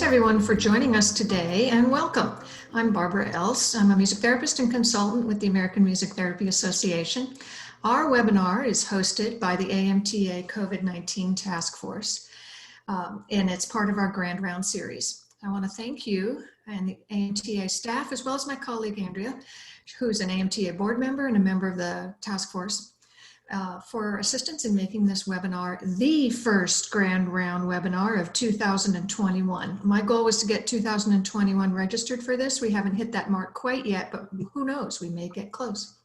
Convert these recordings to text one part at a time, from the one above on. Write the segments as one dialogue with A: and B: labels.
A: everyone for joining us today, and welcome. I'm Barbara Else. I'm a music therapist and consultant with the American Music Therapy Association. Our webinar is hosted by the AMTA COVID-19 Task Force, and it's part of our Grand Round series. I want to thank you and the AMTA staff, as well as my colleague Andrea, who's an AMTA board member and a member of the task force, for assistance in making this webinar the first Grand Round webinar of 2021. My goal was to get 2021 registered for this. We haven't hit that mark quite yet, but who knows, we may get close.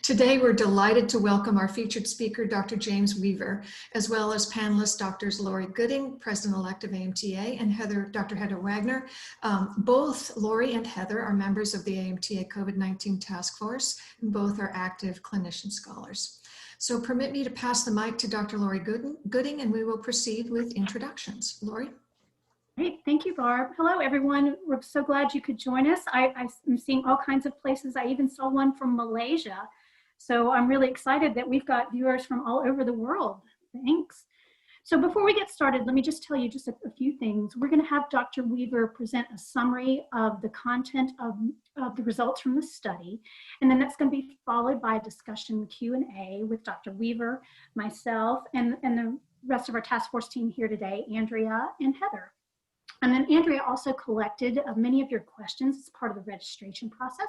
A: Today, we're delighted to welcome our featured speaker, Dr. James Weaver, as well as panelists, Drs. Lori Gooding, President-elect of AMTA, and Dr. Heather Wagner. Both Lori and Heather are members of the AMTA COVID-19 Task Force, and both are active clinician scholars. So permit me to pass the mic to Dr. Lori Gooding, and we will proceed with introductions. Lori?
B: Great, thank you, Barb. Hello, everyone. We're so glad you could join us. I'm seeing all kinds of places. I even saw one from Malaysia. So I'm really excited that we've got viewers from all over the world. Thanks. So before we get started, let me just tell you just a few things. We're going to have Dr. Weaver present a summary of the content of the results from the study. And then that's going to be followed by a discussion Q&A with Dr. Weaver, myself, and the rest of our task force team here today, Andrea and Heather. And then Andrea also collected many of your questions as part of the registration process.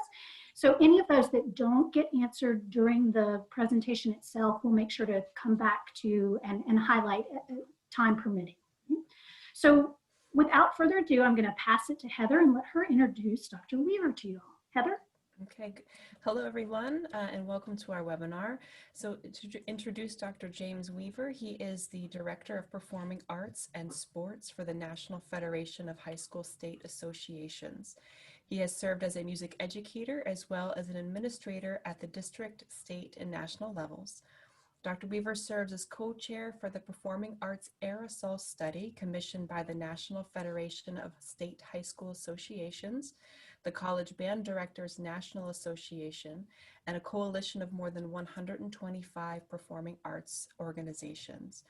B: So any of those that don't get answered during the presentation itself, we'll make sure to come back to and highlight time permitting. So without further ado, I'm going to pass it to Heather and let her introduce Dr. Weaver to you all. Heather?
C: Okay, hello everyone, and welcome to our webinar. So to introduce Dr. James Weaver, he is the Director of Performing Arts and Sports for the National Federation of High School State Associations. He has served as a music educator as well as an administrator at the district, state, and national levels. Dr. Weaver serves as co-chair for the Performing Arts Aerosol study commissioned by the National Federation of State High School Associations, the College Band Directors National Association, and a coalition of more than 125 performing arts organizations.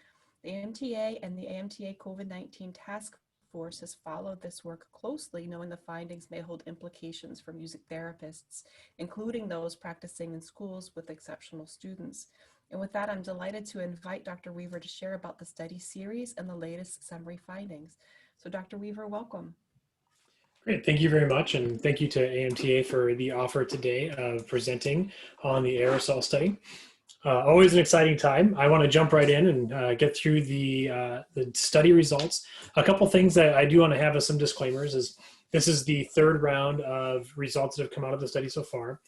C: The AMTA and the AMTA COVID-19 Task Force has followed this work closely, knowing the findings may hold implications for music therapists, including those practicing in schools with exceptional students. And with that, I'm delighted to invite Dr. Weaver to share about the study series and the latest summary findings. So Dr. Weaver, welcome.
D: Great, thank you very much, and thank you to AMTA for the offer today of presenting on the Aerosol study. Always an exciting time. I want to jump right in and get through the study results. A couple things that I do want to have as some disclaimers is this is the third round of results that have come out of the study so far.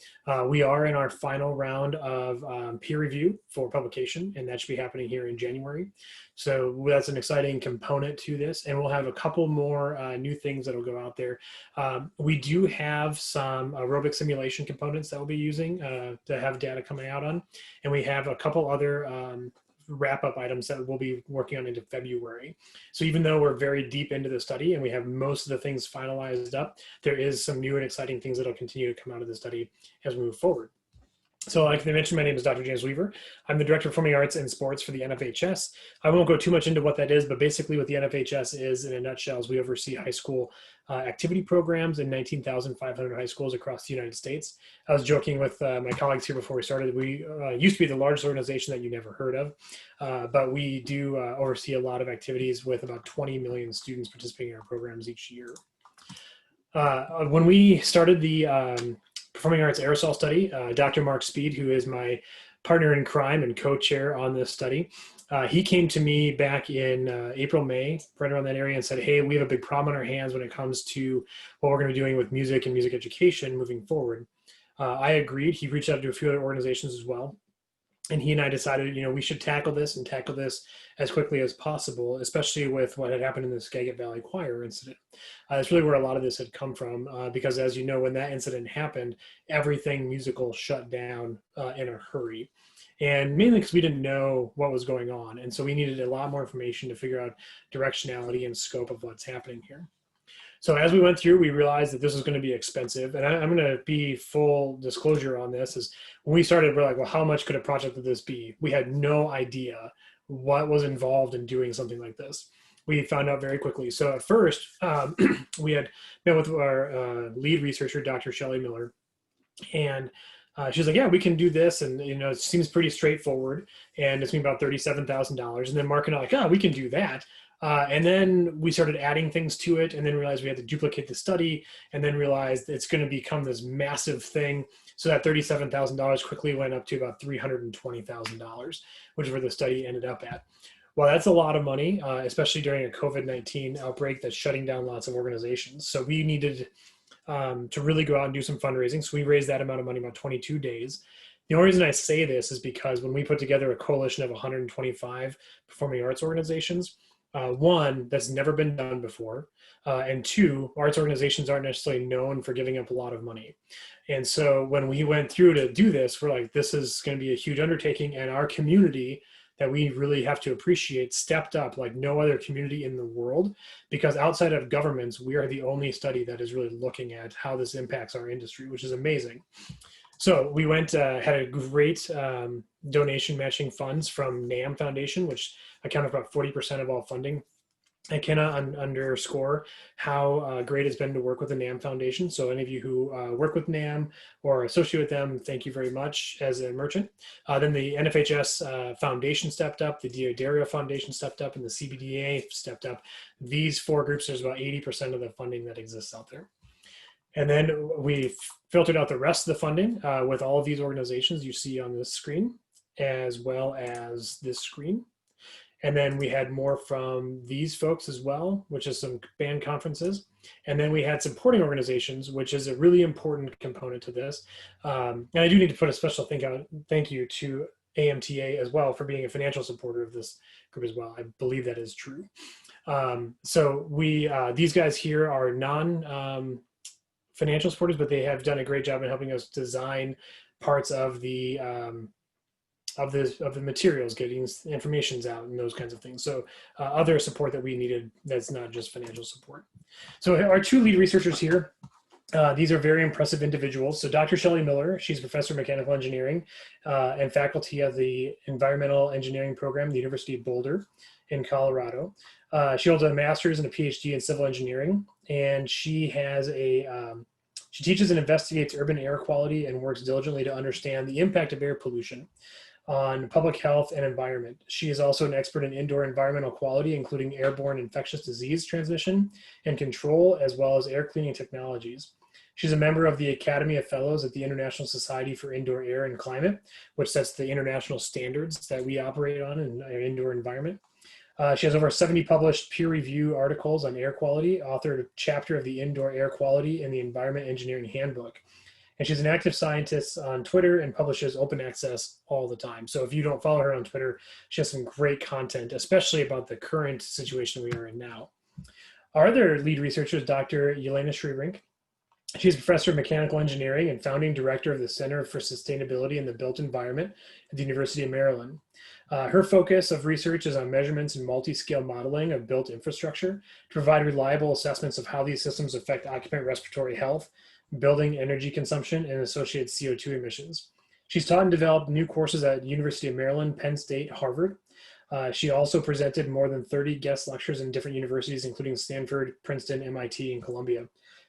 D: We are in our final round of peer review for publication, and that should be happening here in January. So that's an exciting component to this, and we'll have a couple more new things that will go out there. We do have some aerobic simulation components that we'll be using to have data coming out on, and we have a couple other wrap-up items that we'll be working on into February. So even though we're very deep into the study and we have most of the things finalized up, there is some new and exciting things that will continue to come out of the study as we move forward. So like I mentioned, my name is Dr. James Weaver. I'm the Director of Performing Arts and Sports for the NFHS. I won't go too much into what that is, but basically what the NFHS is in a nutshell is we oversee high school activity programs in 19,500 high schools across the United States. I was joking with my colleagues here before we started. We used to be the largest organization that you never heard of, but we do oversee a lot of activities with about 20 million students participating in our programs each year. When we started the Performing Arts Aerosol study, Dr. Mark Speed, who is my partner in crime and co-chair on this study, he came to me back in April, May, right around that area, and said, hey, we have a big problem on our hands when it comes to what we're going to be doing with music and music education moving forward. I agreed. He reached out to a few other organizations as well. And he and I decided, you know, we should tackle this as quickly as possible, especially with what had happened in the Skagit Valley Choir incident. That's really where a lot of this had come from, because as you know, when that incident happened, everything musical shut down in a hurry. And mainly because we didn't know what was going on. And so we needed a lot more information to figure out directionality and scope of what's happening here. So as we went through, we realized that this was going to be expensive. And I'm going to be full disclosure on this. Is when we started, we're like, well, how much could a project like this be? We had no idea what was involved in doing something like this. we found out very quickly. So at first, we had met with our lead researcher, Dr. Shelley Miller, and she was like, yeah, we can do this. And, it seems pretty straightforward. And it's been about $37,000. And then Mark and I are like, oh, we can do that. And then we started adding things to it, and then realized we had to duplicate the study, and then realized it's going to become this massive thing. So that $37,000 quickly went up to about $320,000, which is where the study ended up at. Well, that's a lot of money, especially during a COVID-19 outbreak that's shutting down lots of organizations. So we needed to really go out and do some fundraising. So we raised that amount of money in about 22 days. The only reason I say this is because when we put together a coalition of 125 performing arts organizations, one, that's never been done before, and two, arts organizations aren't necessarily known for giving up a lot of money. And so when we went through to do this, we're like, this is going to be a huge undertaking, and our community that we really have to appreciate stepped up like no other community in the world, because outside of governments, we are the only study that is really looking at how this impacts our industry, which is amazing. So we went, had a great donation matching funds from NAM Foundation, which accounted for about 40% of all funding. I cannot underscore how great it's been to work with the NAM Foundation. So any of you who work with NAM or associate with them, thank you very much as a merchant. Then the NFHS Foundation stepped up, the D'Addario Foundation stepped up, and the CBDA stepped up. These four groups, there's about 80% of the funding that exists out there. And then we filtered out the rest of the funding with all of these organizations you see on this screen, as well as this screen. And then we had more from these folks as well, which is some band conferences. And then we had supporting organizations, which is a really important component to this. And I do need to put a special thank you to AMTA as well for being a financial supporter of this group as well. I believe that is true. So these guys here are financial supporters, but they have done a great job in helping us design parts of the materials, getting informations out and those kinds of things. So other support that we needed that's not just financial support. So our two lead researchers here, these are very impressive individuals. So Dr. Shelley Miller, she's professor of mechanical engineering and faculty of the environmental engineering program at the University of Boulder in Colorado. She holds a master's and a PhD in civil engineering, and she has she teaches and investigates urban air quality and works diligently to understand the impact of air pollution on public health and environment. She is also an expert in indoor environmental quality, including airborne infectious disease transmission and control, as well as air cleaning technologies. She's a member of the Academy of Fellows at the International Society for Indoor Air and Climate, which sets the international standards that we operate on in our indoor environment. She has over 70 published peer-review articles on air quality, authored a chapter of the Indoor Air Quality in the Environment Engineering Handbook. And she's an active scientist on Twitter and publishes open access all the time. So if you don't follow her on Twitter, she has some great content, especially about the current situation we are in now. Our other lead researcher is Dr. Yelena Schrebrink. She's professor of mechanical engineering and founding director of the Center for Sustainability in the Built Environment at the University of Maryland. Her focus of research is on measurements and multi-scale modeling of built infrastructure to provide reliable assessments of how these systems affect occupant respiratory health, building energy consumption, and associated CO2 emissions. She's taught and developed new courses at University of Maryland, Penn State, Harvard. She also presented more than 30 guest lectures in different universities, including Stanford, Princeton, MIT, and Columbia.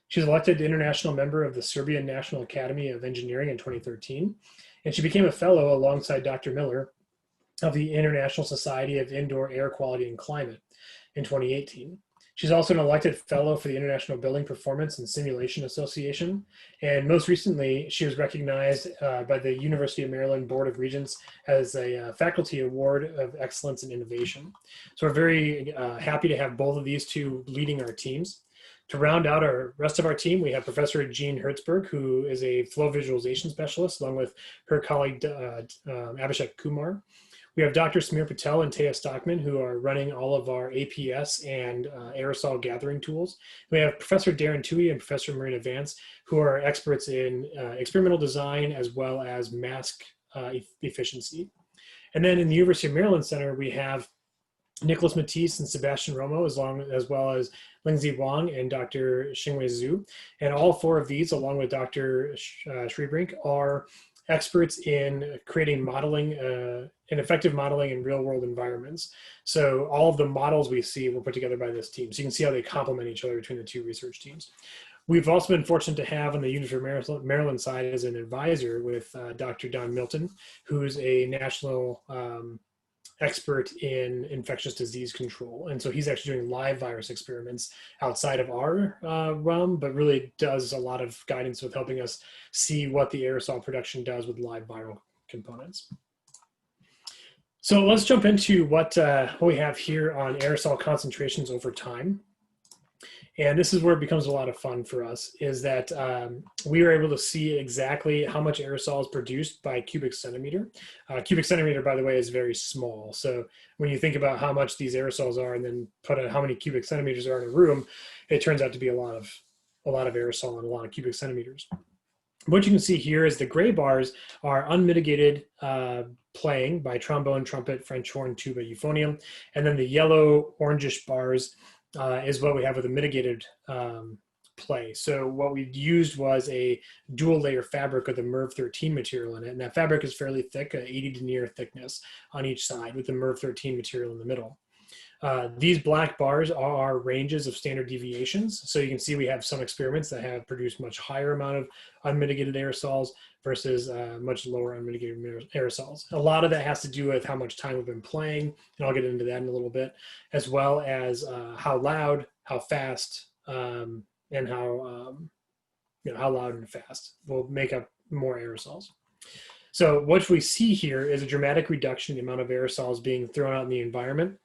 D: She was elected international member of the Serbian National Academy of Engineering in 2013, and she became a fellow alongside Dr. Miller of the International Society of Indoor Air Quality and Climate in 2018. She's also an elected fellow for the International Building Performance and Simulation Association. And most recently, she was recognized by the University of Maryland Board of Regents as a Faculty Award of Excellence and Innovation. So we're very happy to have both of these two leading our teams. To round out our rest of our team, we have Professor Jean Hertzberg, who is a flow visualization specialist, along with her colleague Abhishek Kumar. We have Dr. Samir Patel and Taya Stockman, who are running all of our APS and aerosol gathering tools. We have Professor Darren Toohey and Professor Marina Vance, who are experts in experimental design as well as mask efficiency. And then in the University of Maryland Center, we have Nicholas Matisse and Sebastian Romo, as well as Lingzi Wang and Dr. Xingwei Zhu. And all four of these, along with Dr. Schrebrink, are experts in creating modeling and effective modeling in real world environments. So all of the models we see were put together by this team. So you can see how they complement each other between the two research teams. We've also been fortunate to have on the University of Maryland side as an advisor with Dr. Don Milton, who's a national expert in infectious disease control. And so he's actually doing live virus experiments outside of our realm, but really does a lot of guidance with helping us see what the aerosol production does with live viral components. So let's jump into what we have here on aerosol concentrations over time. And this is where it becomes a lot of fun for us, is that we are able to see exactly how much aerosol is produced by cubic centimeter. Cubic centimeter, by the way, is very small. So when you think about how much these aerosols are and then put how many cubic centimeters are in a room, it turns out to be a lot of aerosol and a lot of cubic centimeters. What you can see here is the gray bars are unmitigated playing by trombone, trumpet, French horn, tuba, euphonium. And then the yellow orangish bars is what we have with a mitigated play. So what we used was a dual layer fabric with a MERV 13 material in it. And that fabric is fairly thick, 80 denier thickness on each side with the MERV 13 material in the middle. These black bars are ranges of standard deviations. So you can see we have some experiments that have produced much higher amount of unmitigated aerosols versus much lower unmitigated aerosols. A lot of that has to do with how much time we've been playing, and I'll get into that in a little bit, as well as how loud, how fast, and how loud and fast will make up more aerosols. So what we see here is a dramatic reduction in the amount of aerosols being thrown out in the environment.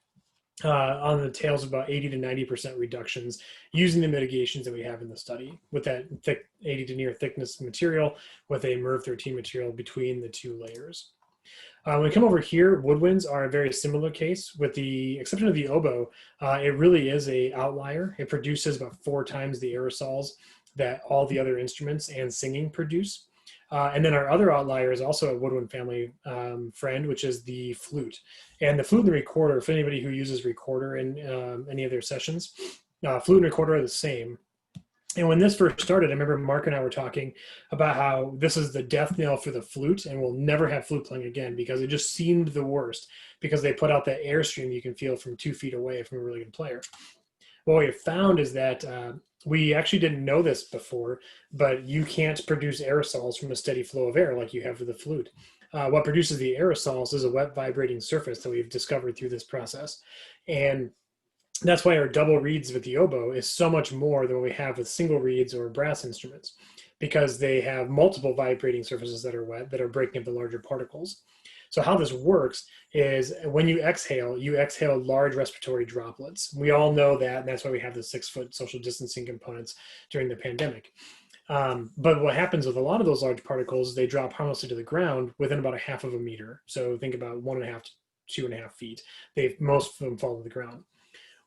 D: On the tails of about 80 to 90% reductions using the mitigations that we have in the study with that thick 80 denier thickness material with a MERV 13 material between the two layers. When we come over here, woodwinds are a very similar case with the exception of the oboe. It really is a outlier. It produces about 4 times the aerosols that all the other instruments and singing produce. And then our other outlier is also a woodwind family friend, which is the flute. And the flute and the recorder, for anybody who uses recorder in any of their sessions, flute and recorder are the same. And when this first started, I remember Mark and I were talking about how this is the death knell for the flute and we'll never have flute playing again because it just seemed the worst because they put out that airstream you can feel from 2 feet away from a really good player. What we have found is that we actually didn't know this before, but you can't produce aerosols from a steady flow of air like you have with the flute. What produces the aerosols is a wet vibrating surface that we've discovered through this process. And that's why our double reeds with the oboe is so much more than what we have with single reeds or brass instruments, because they have multiple vibrating surfaces that are wet that are breaking up the larger particles. So how this works is when you exhale large respiratory droplets. We all know that, and that's why we have the 6-foot social distancing components during the pandemic. But what happens with a lot of those large particles, they drop harmlessly to the ground within about 1/2 of a meter. So think about 1.5 to 2.5 feet. Most of them fall to the ground.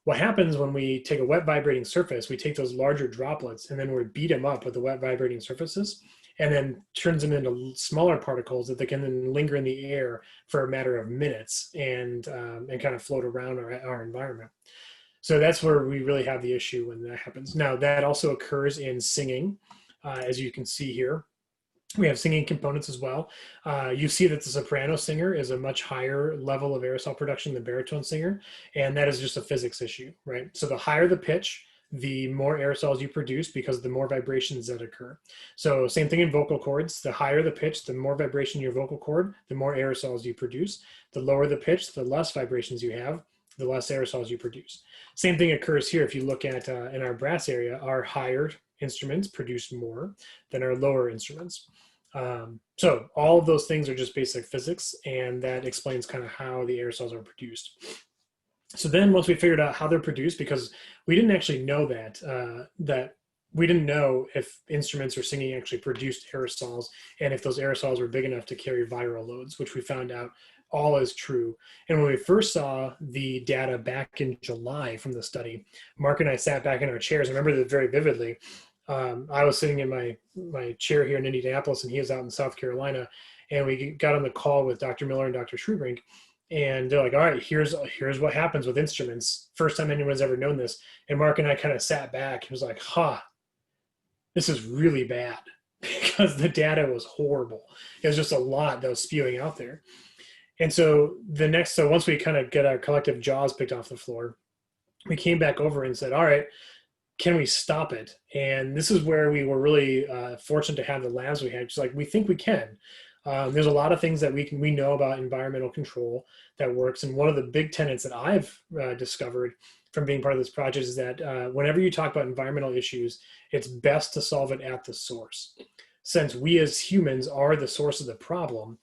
D: What happens when we take a wet vibrating surface, we take those larger droplets and then we beat them up with the wet vibrating surfaces and then turns them into smaller particles that they can then linger in the air for a matter of minutes and kind of float around our environment. So that's where we really have the issue when that happens. Now that also occurs in singing, as you can see here. We have singing components as well. You see that the soprano singer is a much higher level of aerosol production than the baritone singer, and that is just a physics issue, right? So the higher the pitch, the more aerosols you produce because the more vibrations that occur. So same thing in vocal cords. The higher the pitch, the more vibration in your vocal cord, the more aerosols you produce. The lower the pitch, the less vibrations you have, the less aerosols you produce. Same thing occurs here. If you look at in our brass area, our higher instruments produce more than our lower instruments. So all of those things are just basic physics, and that explains kind of how the aerosols are produced. So then once we figured out how they're produced, because we didn't actually know that we didn't know if instruments or singing actually produced aerosols and if those aerosols were big enough to carry viral loads, which we found out all is true. And when we first saw the data back in July from the study, Mark and I sat back in our chairs. I remember that very vividly. I was sitting in my chair here in Indianapolis and he was out in South Carolina, and we got on the call with Dr. Miller and Dr. Schrubrink, and they're like, all right, here's what happens with instruments. First time anyone's ever known this. And Mark and I kind of sat back and was like, this is really bad. because the data was horrible. It was just a lot that was spewing out there. And so once we kind of get our collective jaws picked off the floor, we came back over and said, all right, can we stop it? And this is where we were really fortunate to have the labs we had. Just like, we think we can. There's a lot of things that we know about environmental control that works. And one of the big tenets that I've discovered from being part of this project is that whenever you talk about environmental issues, it's best to solve it at the source. Since we as humans are the source of the problem,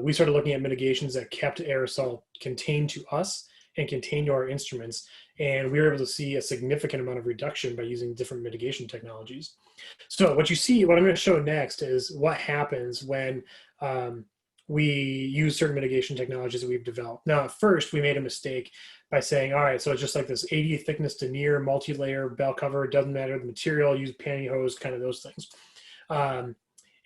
D: we started looking at mitigations that kept aerosol contained to us and contained to our instruments. And we were able to see a significant amount of reduction by using different mitigation technologies. So what I'm going to show next is what happens when we use certain mitigation technologies that we've developed. Now, at first, we made a mistake by saying, all right, so it's just like this 80 thickness denier, multi-layer bell cover, doesn't matter the material, use pantyhose, kind of those things.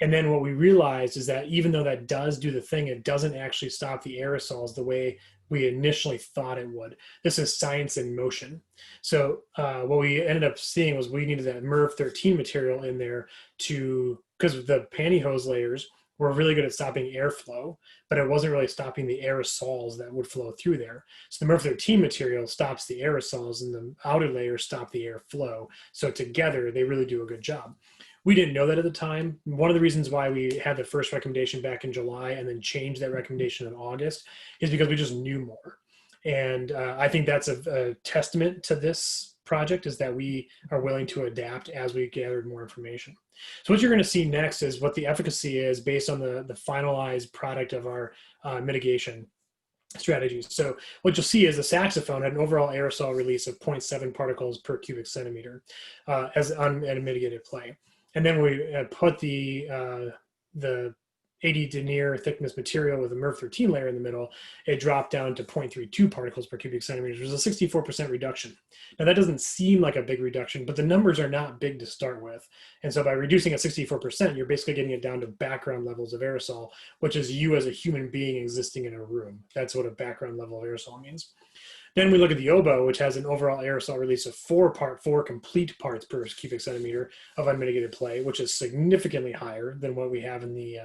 D: And then what we realized is that even though that does do the thing, it doesn't actually stop the aerosols the way we initially thought it would. This is science in motion. So what we ended up seeing was we needed that MERV 13 material in there because the pantyhose layers were really good at stopping airflow, but it wasn't really stopping the aerosols that would flow through there. So the MERV 13 material stops the aerosols and the outer layers stop the airflow. So together they really do a good job. We didn't know that at the time. One of the reasons why we had the first recommendation back in July and then changed that recommendation in August is because we just knew more. And I think that's a testament to this project, is that we are willing to adapt as we gathered more information. So what you're going to see next is what the efficacy is based on the finalized product of our mitigation strategies. So what you'll see is the saxophone had an overall aerosol release of 0.7 particles per cubic centimeter at a mitigated play. And then we put the 80 denier thickness material with a MERV 13 layer in the middle. It dropped down to 0.32 particles per cubic centimeter, which was a 64% reduction. Now that doesn't seem like a big reduction, but the numbers are not big to start with. And so by reducing at 64%, you're basically getting it down to background levels of aerosol, which is you as a human being existing in a room. That's what a background level of aerosol means. Then we look at the oboe, which has an overall aerosol release of 4 complete parts per cubic centimeter of unmitigated play, which is significantly higher than what we have in the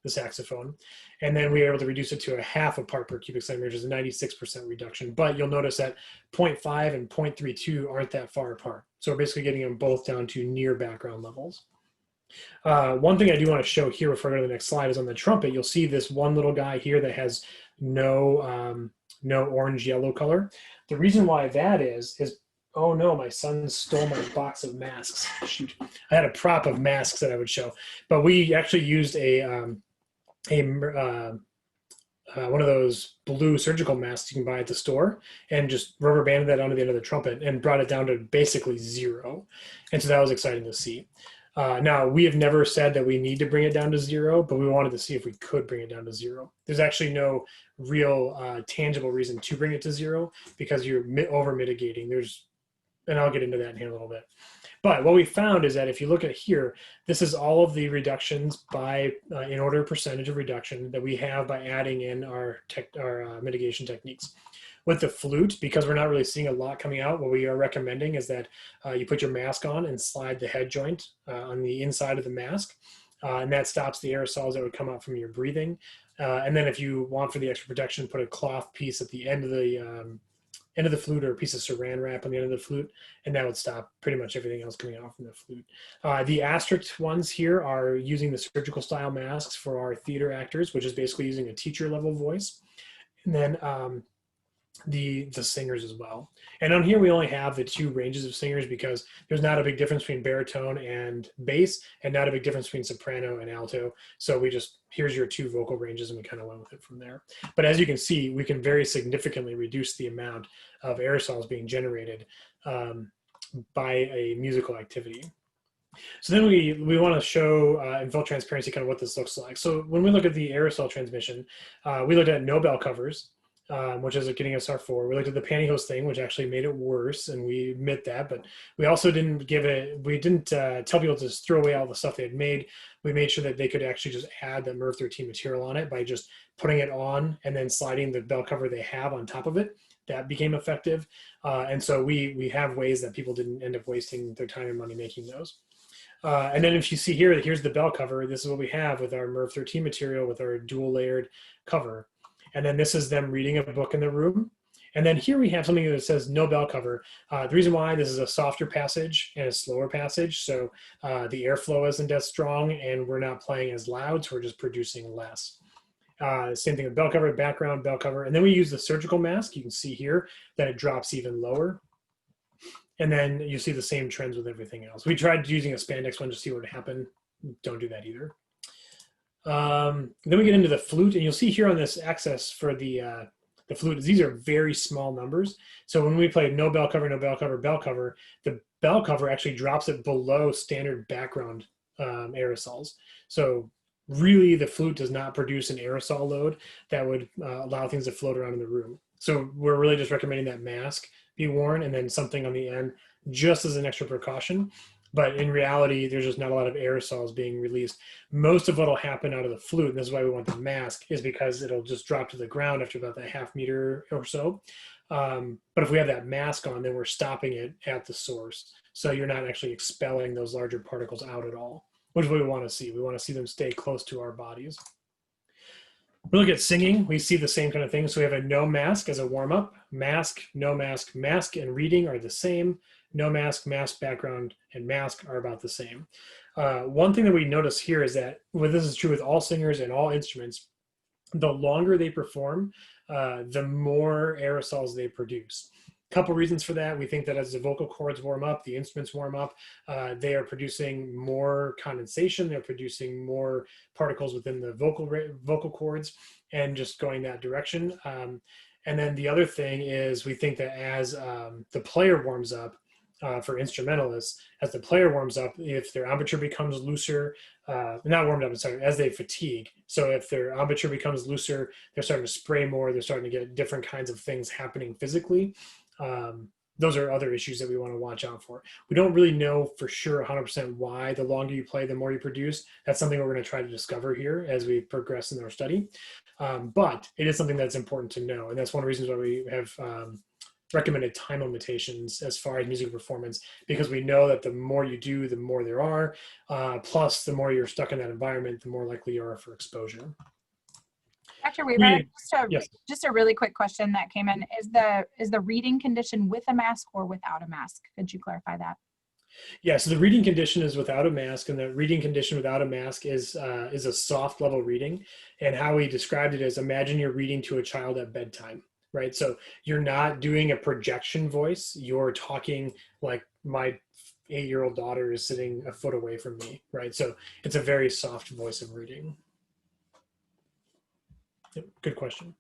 D: saxophone. And then we were able to reduce it to a half a part per cubic centimeter, which is a 96% reduction. But you'll notice that 0.5 and 0.32 aren't that far apart. So we're basically getting them both down to near background levels. One thing I do want to show here before I go to the next slide is on the trumpet. You'll see this one little guy here that has no orange yellow color. The reason why that is oh no, my son stole my box of masks. Shoot, I had a prop of masks that I would show, but we actually used one of those blue surgical masks you can buy at the store and just rubber banded that onto the end of the trumpet and brought it down to basically 0. And so that was exciting to see. Now, we have never said that we need to bring it down to 0, but we wanted to see if we could bring it down to 0. There's actually no real tangible reason to bring it to 0 because you're over mitigating. And I'll get into that in here a little bit. But what we found is that if you look at here, this is all of the reductions by in order of percentage of reduction that we have by adding in our mitigation techniques. With the flute, because we're not really seeing a lot coming out, what we are recommending is that you put your mask on and slide the head joint on the inside of the mask. And that stops the aerosols that would come out from your breathing. And then if you want for the extra protection, put a cloth piece at the end of the flute or a piece of saran wrap on the end of the flute, and that would stop pretty much everything else coming out from the flute. The asterisk ones here are using the surgical style masks for our theater actors, which is basically using a teacher level voice. And then the singers as well. And on here we only have the 2 ranges of singers because there's not a big difference between baritone and bass and not a big difference between soprano and alto. So here's your 2 vocal ranges and we kind of went with it from there. But as you can see, we can very significantly reduce the amount of aerosols being generated by a musical activity. So then we want to show in full transparency kind of what this looks like. So when we look at the aerosol transmission, we looked at no bell covers, which is getting us our 4. We looked at the pantyhose thing, which actually made it worse, and we admit that, but we also didn't tell people to just throw away all the stuff they had made. We made sure that they could actually just add the MERV 13 material on it by just putting it on and then sliding the bell cover they have on top of it. That became effective. And so we have ways that people didn't end up wasting their time and money making those. And then if you see here, here's the bell cover. This is what we have with our MERV 13 material with our dual layered cover. And then this is them reading a book in the room. And then here we have something that says no bell cover. The reason why, this is a softer passage and a slower passage. So the airflow isn't as strong and we're not playing as loud, so we're just producing less. Same thing with bell cover, background, bell cover. And then we use the surgical mask. You can see here that it drops even lower. And then you see the same trends with everything else. We tried using a spandex one to see what would happen. Don't do that either. Then we get into the flute, and you'll see here on this axis for the flute, these are very small numbers. So when we play no bell cover, no bell cover, bell cover, the bell cover actually drops it below standard background aerosols. So really the flute does not produce an aerosol load that would allow things to float around in the room. So we're really just recommending that mask be worn and then something on the end just as an extra precaution. But in reality, there's just not a lot of aerosols being released. Most of what will happen out of the flute, and this is why we want the mask, is because it'll just drop to the ground after about that half meter or so. But if we have that mask on, then we're stopping it at the source. So you're not actually expelling those larger particles out at all, which is what we want to see. We want to see them stay close to our bodies. We look at singing, we see the same kind of thing. So we have a no mask as a warm-up, mask, no mask, mask and reading are the same. No mask, mask, background, and mask are about the same. One thing that we notice here is that, well, this is true with all singers and all instruments, the longer they perform, the more aerosols they produce. Couple reasons for that. We think that as the vocal cords warm up, the instruments warm up, they are producing more condensation, they're producing more particles within the vocal cords and just going that direction. And then the other thing is we think that as the player warms up, for instrumentalists, as the player warms up, if their embouchure becomes looser, not warmed up, I'm sorry, as they fatigue. So if their embouchure becomes looser, they're starting to spray more, they're starting to get different kinds of things happening physically. Those are other issues that we want to watch out for. We don't really know for sure 100% why the longer you play, the more you produce. That's something we're going to try to discover here as we progress in our study. But it is something that's important to know. And that's one of the reasons why we have recommended time limitations as far as music performance, because we know that the more you do, the more there are, plus the more you're stuck in that environment, the more likely you are for exposure.
E: Dr. Weaver,
D: Yes.
E: just a really quick question that came in. Is the reading condition with a mask or without a mask? Could you clarify that?
D: Yeah, so the reading condition is without a mask, and the reading condition without a mask is a soft level reading. And how we described it is, imagine you're reading to a child at bedtime, right? So you're not doing a projection voice, you're talking like my 8-year-old daughter is sitting a foot away from me, right? So it's a very soft voice of reading. Yep, good question.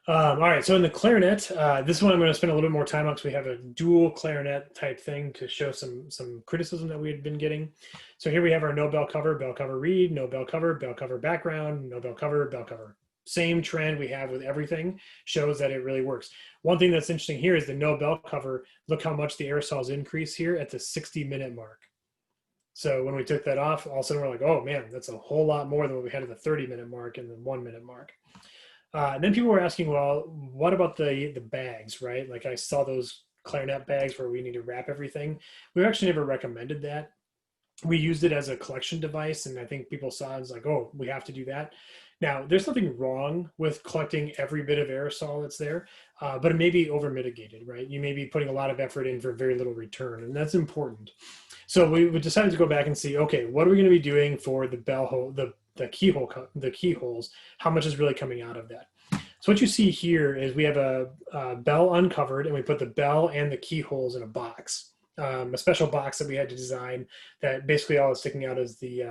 D: All right, so in the clarinet, this one I'm going to spend a little bit more time on because we have a dual clarinet type thing to show some criticism that we had been getting. So here we have our no bell cover read, no bell cover background, no bell cover. Same trend we have with everything, shows that it really works. One thing that's interesting here is the no bell cover. Look how much the aerosols increase here at the 60-minute mark. So when we took that off, all of a sudden we're like, oh man, that's a whole lot more than what we had at the 30-minute mark and the 1-minute mark. And then people were asking, well, what about the bags, right? Like I saw those clarinet bags where we need to wrap everything. We actually never recommended that. We used it as a collection device, and I think people saw it as like, oh, we have to do that. Now, there's nothing wrong with collecting every bit of aerosol that's there, but it may be over mitigated, right? You may be putting a lot of effort in for very little return, and that's important. So we decided to go back and see, okay, what are we going to be doing for the bell hole, the keyholes? How much is really coming out of that? So what you see here is we have a bell uncovered, and we put the bell and the keyholes in a box. A special box that we had to design that basically all is sticking out is the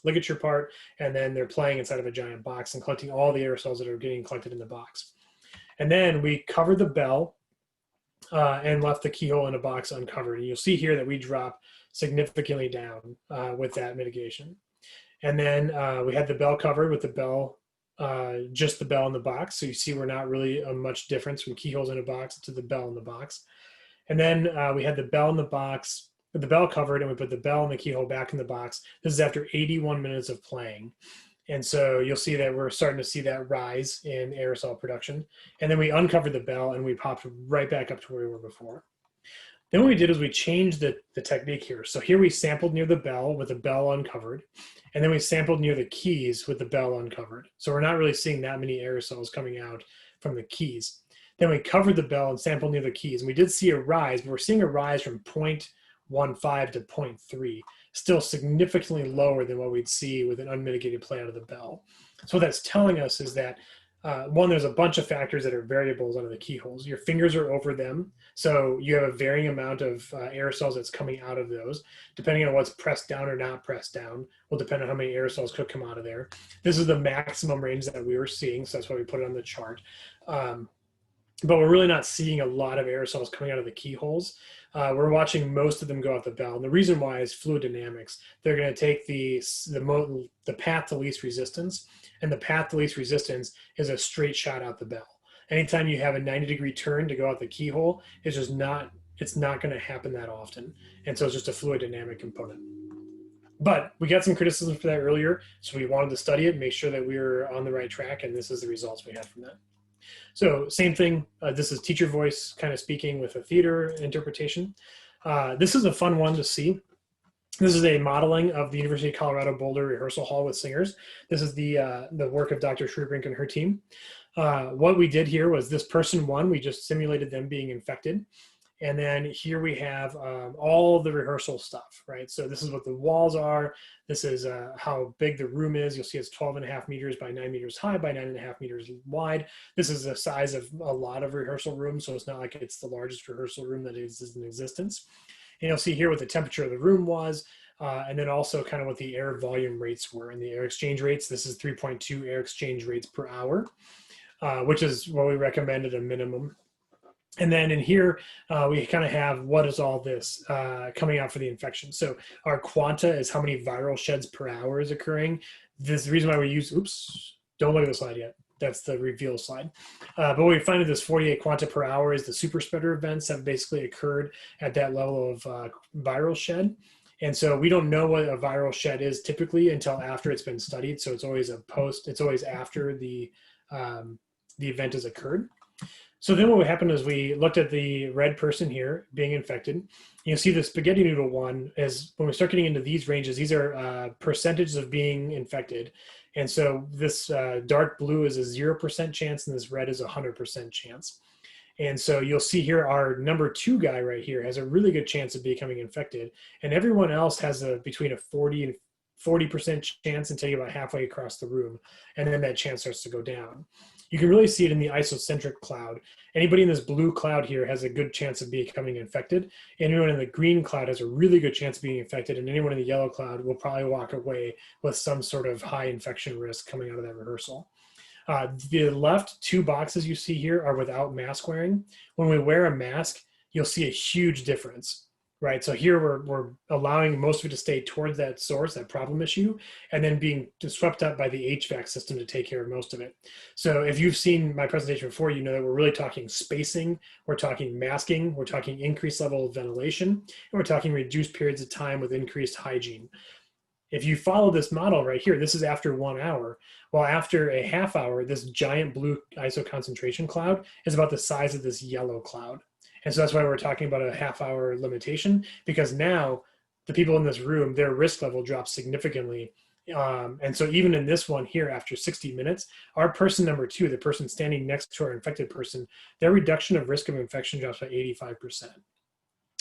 D: ligature part, and then they're playing inside of a giant box and collecting all the aerosols that are getting collected in the box. And then we covered the bell and left the keyhole in a box uncovered. And you'll see here that we drop significantly down with that mitigation. And then we had the bell covered with the bell, just the bell in the box. So you see we're not really much difference from keyholes in a box to the bell in the box. And then we had the bell in the box, the bell covered, and we put the bell and the keyhole back in the box. This is after 81 minutes of playing. And so you'll see that we're starting to see that rise in aerosol production. And then we uncovered the bell and we popped right back up to where we were before. Then what we did is we changed the technique here. So here we sampled near the bell with the bell uncovered, and then we sampled near the keys with the bell uncovered. So we're not really seeing that many aerosols coming out from the keys. Then we covered the bell and sampled near the keys. And we did see a rise, but we're seeing a rise from 0.15 to 0.3, still significantly lower than what we'd see with an unmitigated play out of the bell. So what that's telling us is that one, there's a bunch of factors that are variables under the keyholes. Your fingers are over them, so you have a varying amount of aerosols that's coming out of those. Depending on what's pressed down or not pressed down will depend on how many aerosols could come out of there. This is the maximum range that we were seeing, so that's why we put it on the chart. But we're really not seeing a lot of aerosols coming out of the keyholes. We're watching most of them go out the bell. And the reason why is fluid dynamics. They're going to take the path to least resistance, and the path to least resistance is a straight shot out the bell. Anytime you have a 90-degree turn to go out the keyhole, it's not going to happen that often. And so it's just a fluid dynamic component. But we got some criticism for that earlier, so we wanted to study it, make sure that we were on the right track, and this is the results we had from that. So same thing, this is teacher voice kind of speaking with a theater interpretation. This is a fun one to see. This is a modeling of the University of Colorado Boulder Rehearsal Hall with singers. This is the work of Dr. Schrubrink and her team. What we did here was this person one, we just simulated them being infected. And then here we have all the rehearsal stuff, right? So this is what the walls are. This is how big the room is. You'll see it's 12.5 meters by 9 meters high by 9.5 meters wide. This is the size of a lot of rehearsal rooms, so it's not like it's the largest rehearsal room that is in existence. And you'll see here what the temperature of the room was, and then also kind of what the air volume rates were and the air exchange rates. This is 3.2 air exchange rates per hour, which is what we recommend at a minimum. And then in here, we kind of have what is all this coming out for the infection. So our quanta is how many viral sheds per hour is occurring. This is the reason why we use, oops, don't look at the slide yet. That's the reveal slide. But what we find is this 48 quanta per hour is the super spreader events that basically occurred at that level of viral shed. And so we don't know what a viral shed is typically until after it's been studied. So it's always it's always after the event has occurred. So then what happened is we looked at the red person here being infected. You'll see the spaghetti noodle one is when we start getting into these ranges, these are percentages of being infected. And so this dark blue is a 0% chance and this red is a 100% chance. And so you'll see here our number 2 guy right here has a really good chance of becoming infected. And everyone else has between a 40 and 40% chance until you're about halfway across the room. And then that chance starts to go down. You can really see it in the isocentric cloud. Anybody in this blue cloud here has a good chance of becoming infected. Anyone in the green cloud has a really good chance of being infected, and anyone in the yellow cloud will probably walk away with some sort of high infection risk coming out of that rehearsal. The left 2 boxes you see here are without mask wearing. When we wear a mask, you'll see a huge difference. Right, so here we're allowing most of it to stay towards that source, that problem issue, and then being swept up by the HVAC system to take care of most of it. So if you've seen my presentation before, you know that we're really talking spacing, we're talking masking, we're talking increased level of ventilation, and we're talking reduced periods of time with increased hygiene. If you follow this model right here, this is after 1 hour. Well, after a half hour, this giant blue isoconcentration cloud is about the size of this yellow cloud. And so that's why we're talking about a half-hour limitation, because now the people in this room, their risk level drops significantly. And so even in this one here, after 60 minutes, our person number 2, the person standing next to our infected person, their reduction of risk of infection drops by 85%,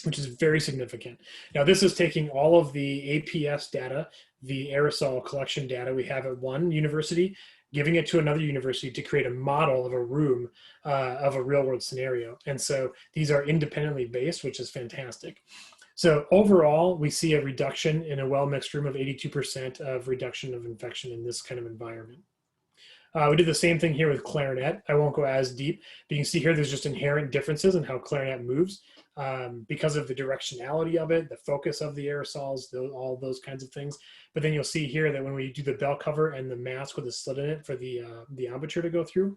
D: which is very significant. Now, this is taking all of the APS data, the aerosol collection data we have at one university, giving it to another university to create a model of a room of a real world scenario. And so these are independently based, which is fantastic. So overall, we see a reduction in a well-mixed room of 82% of reduction of infection in this kind of environment. We did the same thing here with clarinet. I won't go as deep, but you can see here there's just inherent differences in how clarinet moves because of the directionality of it, the focus of the aerosols, all those kinds of things. But then you'll see here that when we do the bell cover and the mask with a slit in it for the embouchure to go through,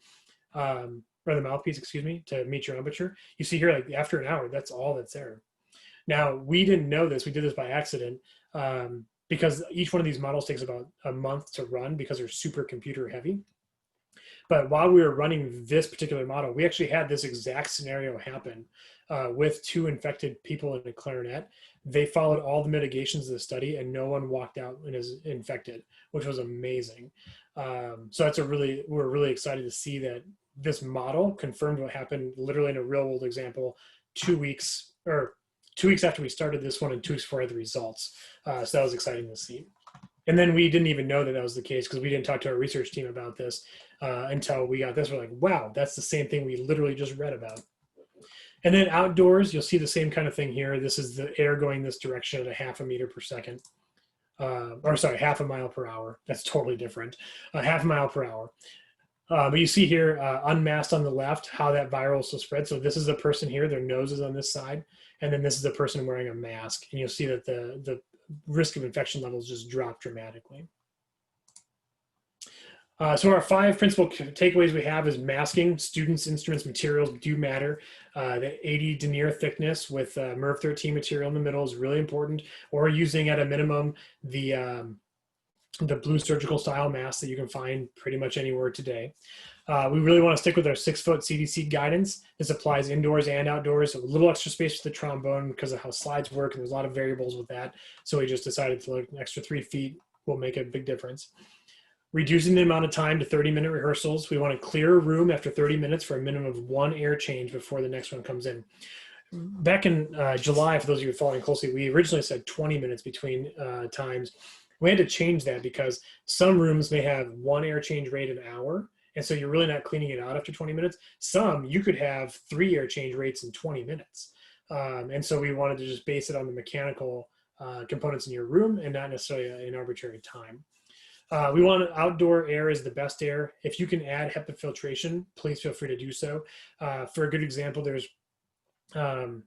D: or the mouthpiece, excuse me, to meet your embouchure, you see here, like after an hour, that's all that's there. Now, we didn't know this. We did this by accident because each one of these models takes about a month to run because they're super computer heavy. But while we were running this particular model, we actually had this exact scenario happen with 2 infected people in a clarinet. They followed all the mitigations of the study and no one walked out and is infected, which was amazing. So that's we're really excited to see that this model confirmed what happened literally in a real world example 2 weeks after we started this one and 2 weeks before I had the results. So that was exciting to see. And then we didn't even know that that was the case because we didn't talk to our research team about this until we got this. We're like, wow, that's the same thing we literally just read about. And then outdoors, you'll see the same kind of thing here. This is the air going this direction at a 0.5 meter per second. Or sorry, 0.5 mile per hour. That's totally different. 0.5 mile per hour. But you see here, unmasked on the left, how that viral will spread. So this is the person here, their nose is on this side. And then this is the person wearing a mask. And you'll see that the risk of infection levels just drop dramatically. So our 5 principal takeaways we have is masking. Students, instruments, materials do matter. The 80 denier thickness with MERV 13 material in the middle is really important, or using at a minimum the blue surgical style mask that you can find pretty much anywhere today. We really want to stick with our 6-foot CDC guidance. This applies indoors and outdoors. A little extra space for the trombone because of how slides work, and there's a lot of variables with that. So we just decided to look an extra 3 feet will make a big difference. Reducing the amount of time to 30-minute rehearsals. We want to clear a room after 30 minutes for a minimum of 1 air change before the next one comes in. Back in July, for those of you following closely, we originally said 20 minutes between times. We had to change that because some rooms may have 1 air change rate an hour, and so you're really not cleaning it out after 20 minutes. Some, you could have 3 air change rates in 20 minutes. And so we wanted to just base it on the mechanical components in your room and not necessarily an arbitrary time. We want outdoor air is the best air. If you can add HEPA filtration, please feel free to do so. For a good example, there's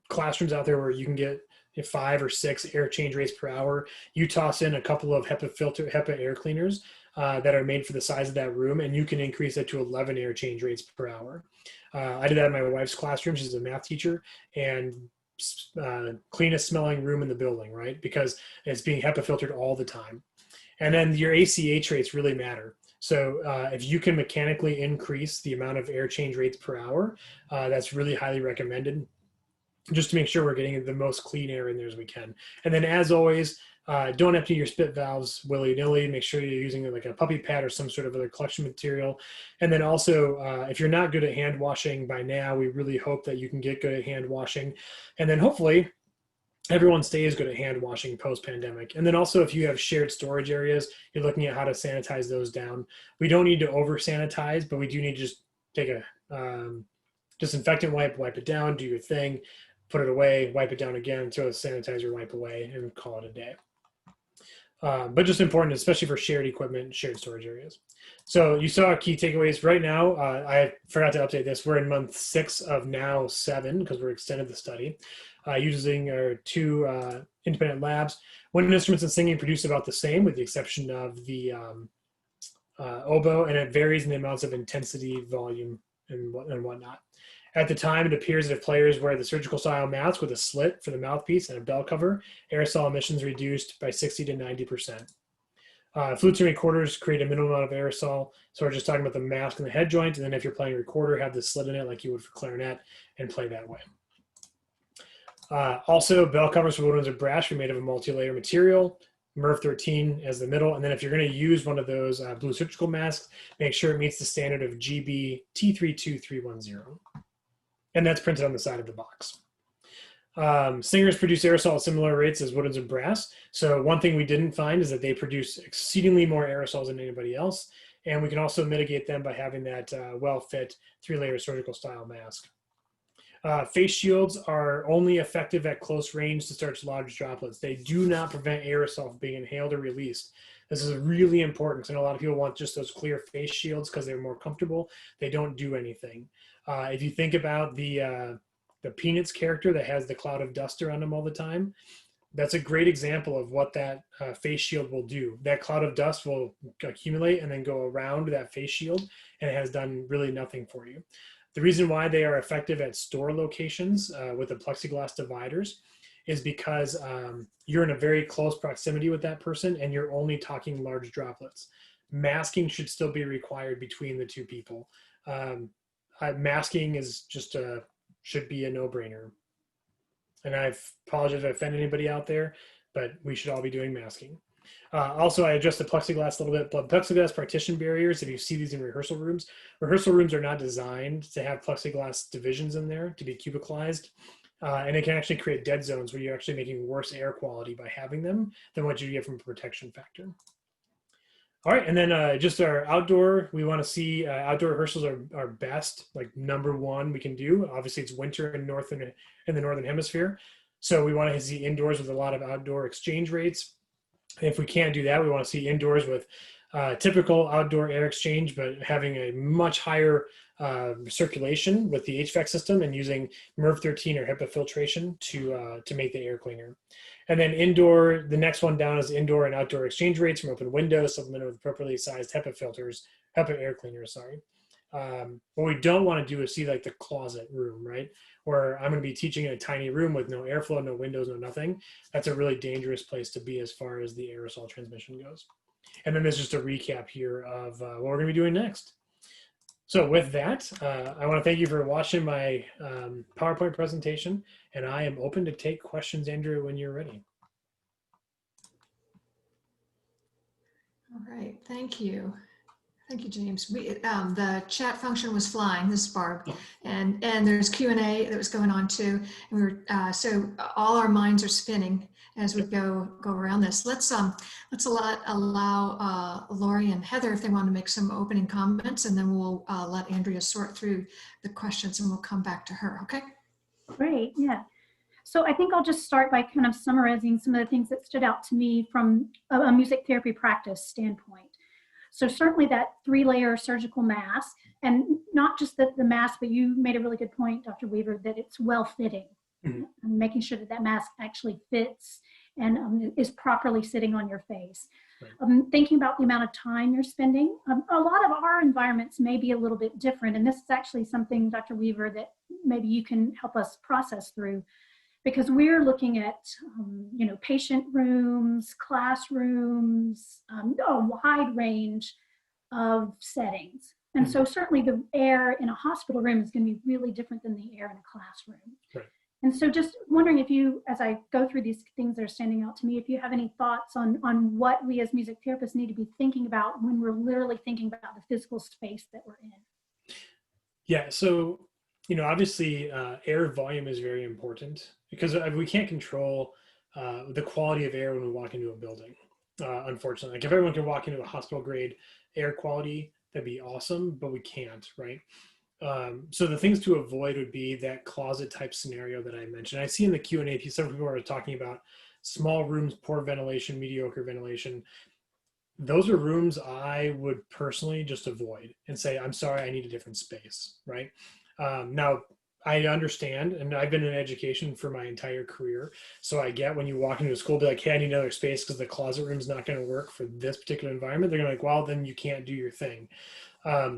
D: classrooms out there where you can get 5 or 6 air change rates per hour. You toss in a couple of HEPA air cleaners that are made for the size of that room, and you can increase it to 11 air change rates per hour. I did that in my wife's classroom. She's a math teacher, and cleanest smelling room in the building, right? Because it's being HEPA filtered all the time. And then your ACH rates really matter. So if you can mechanically increase the amount of air change rates per hour, that's really highly recommended, just to make sure we're getting the most clean air in there as we can. And then as always, don't empty your spit valves willy-nilly. Make sure you're using like a puppy pad or some sort of other collection material. And then also, if you're not good at hand washing by now, we really hope that you can get good at hand washing. And then hopefully, everyone stays good at hand washing post-pandemic. And then also if you have shared storage areas, you're looking at how to sanitize those down. We don't need to over sanitize, but we do need to just take a disinfectant wipe it down, do your thing, put it away, wipe it down again, throw the sanitizer wipe away, and call it a day. But just important, especially for shared equipment, shared storage areas. So you saw key takeaways. Right now, I forgot to update this. We're in month 6 of now 7 because we're extended the study. Using our 2 independent labs. Wind instruments and singing produce about the same with the exception of the oboe, and it varies in the amounts of intensity, volume, and whatnot. At the time, it appears that if players wear the surgical style mask with a slit for the mouthpiece and a bell cover, aerosol emissions reduced by 60 to 90%. Flutes and recorders create a minimum amount of aerosol. So we're just talking about the mask and the head joint, and then if you're playing a recorder, have the slit in it like you would for clarinet and play that way. Also, bell covers for woodwinds and brass are made of a multi-layer material, MERV 13 as the middle. And then if you're going to use one of those blue surgical masks, make sure it meets the standard of GB T32310. And that's printed on the side of the box. Singers produce aerosol at similar rates as woodwinds and brass. So one thing we didn't find is that they produce exceedingly more aerosols than anybody else. And we can also mitigate them by having that well-fit 3-layer surgical style mask. Face shields are only effective at close range to start large droplets. They do not prevent aerosol from being inhaled or released. This is really important because I know a lot of people want just those clear face shields because they're more comfortable. They don't do anything. If you think about the Peanuts character that has the cloud of dust around him all the time, that's a great example of what that face shield will do. That cloud of dust will accumulate and then go around that face shield, and it has done really nothing for you. The reason why they are effective at store locations with the plexiglass dividers is because you're in a very close proximity with that person and you're only talking large droplets. masking should still be required between the two people. Masking is just should be a no-brainer. And I apologize if I offend anybody out there, but we should all be doing masking. Also, I adjust the plexiglass a little bit. But plexiglass partition barriers, if you see these in rehearsal rooms are not designed to have plexiglass divisions in there to be cubicalized. And it can actually create dead zones where you're actually making worse air quality by having them than what you get from a protection factor. All right, and then just our outdoor, we want to see outdoor rehearsals are best, like #1 we can do. Obviously, it's winter in the Northern Hemisphere. So we want to see indoors with a lot of outdoor exchange rates. If we can't do that, we want to see indoors with typical outdoor air exchange, but having a much higher circulation with the HVAC system and using MERV 13 or HEPA filtration to make the air cleaner. And then indoor, the next one down is indoor and outdoor exchange rates from open windows, supplemented with appropriately sized HEPA air cleaners, sorry. What we don't want to do is see like the closet room, right? Where I'm going to be teaching in a tiny room with no airflow, no windows, no nothing. That's a really dangerous place to be as far as the aerosol transmission goes. And then there's just a recap here of what we're going to be doing next. So with that, I want to thank you for watching my PowerPoint presentation, and I am open to take questions, Andrew, when you're ready.
A: All right, thank you. Thank you, James. The chat function was flying. This is Barb, and there's Q&A that was going on too. And we were so all our minds are spinning as we go around this. Let's allow Lori and Heather if they want to make some opening comments, and then we'll let Andrea sort through the questions, and we'll come back to her. Okay.
B: Great. Yeah. So I think I'll just start by kind of summarizing some of the things that stood out to me from a music therapy practice standpoint. So certainly that 3-layer surgical mask, and not just the mask, but you made a really good point, Dr. Weaver, that it's well-fitting. Mm-hmm. Making sure that mask actually fits and is properly sitting on your face. Right. Thinking about the amount of time you're spending. A lot of our environments may be a little bit different, and this is actually something, Dr. Weaver, that maybe you can help us process through. Because we're looking at, patient rooms, classrooms, a wide range of settings. And so certainly the air in a hospital room is going to be really different than the air in a classroom. Right. And so just wondering if you, as I go through these things that are standing out to me, if you have any thoughts on what we as music therapists need to be thinking about when we're literally thinking about the physical space that we're in.
D: Yeah, so, obviously air volume is very important because we can't control the quality of air when we walk into a building, unfortunately. Like if everyone can walk into a hospital grade air quality, that'd be awesome, but we can't, right? So the things to avoid would be that closet type scenario that I mentioned. I see in the Q&A, some people are talking about small rooms, poor ventilation, mediocre ventilation. Those are rooms I would personally just avoid and say, I'm sorry, I need a different space, right? Now, I understand, and I've been in education for my entire career, so I get when you walk into a school, be like, hey, I need another space because the closet room's not going to work for this particular environment. They're going to be like, well, then you can't do your thing.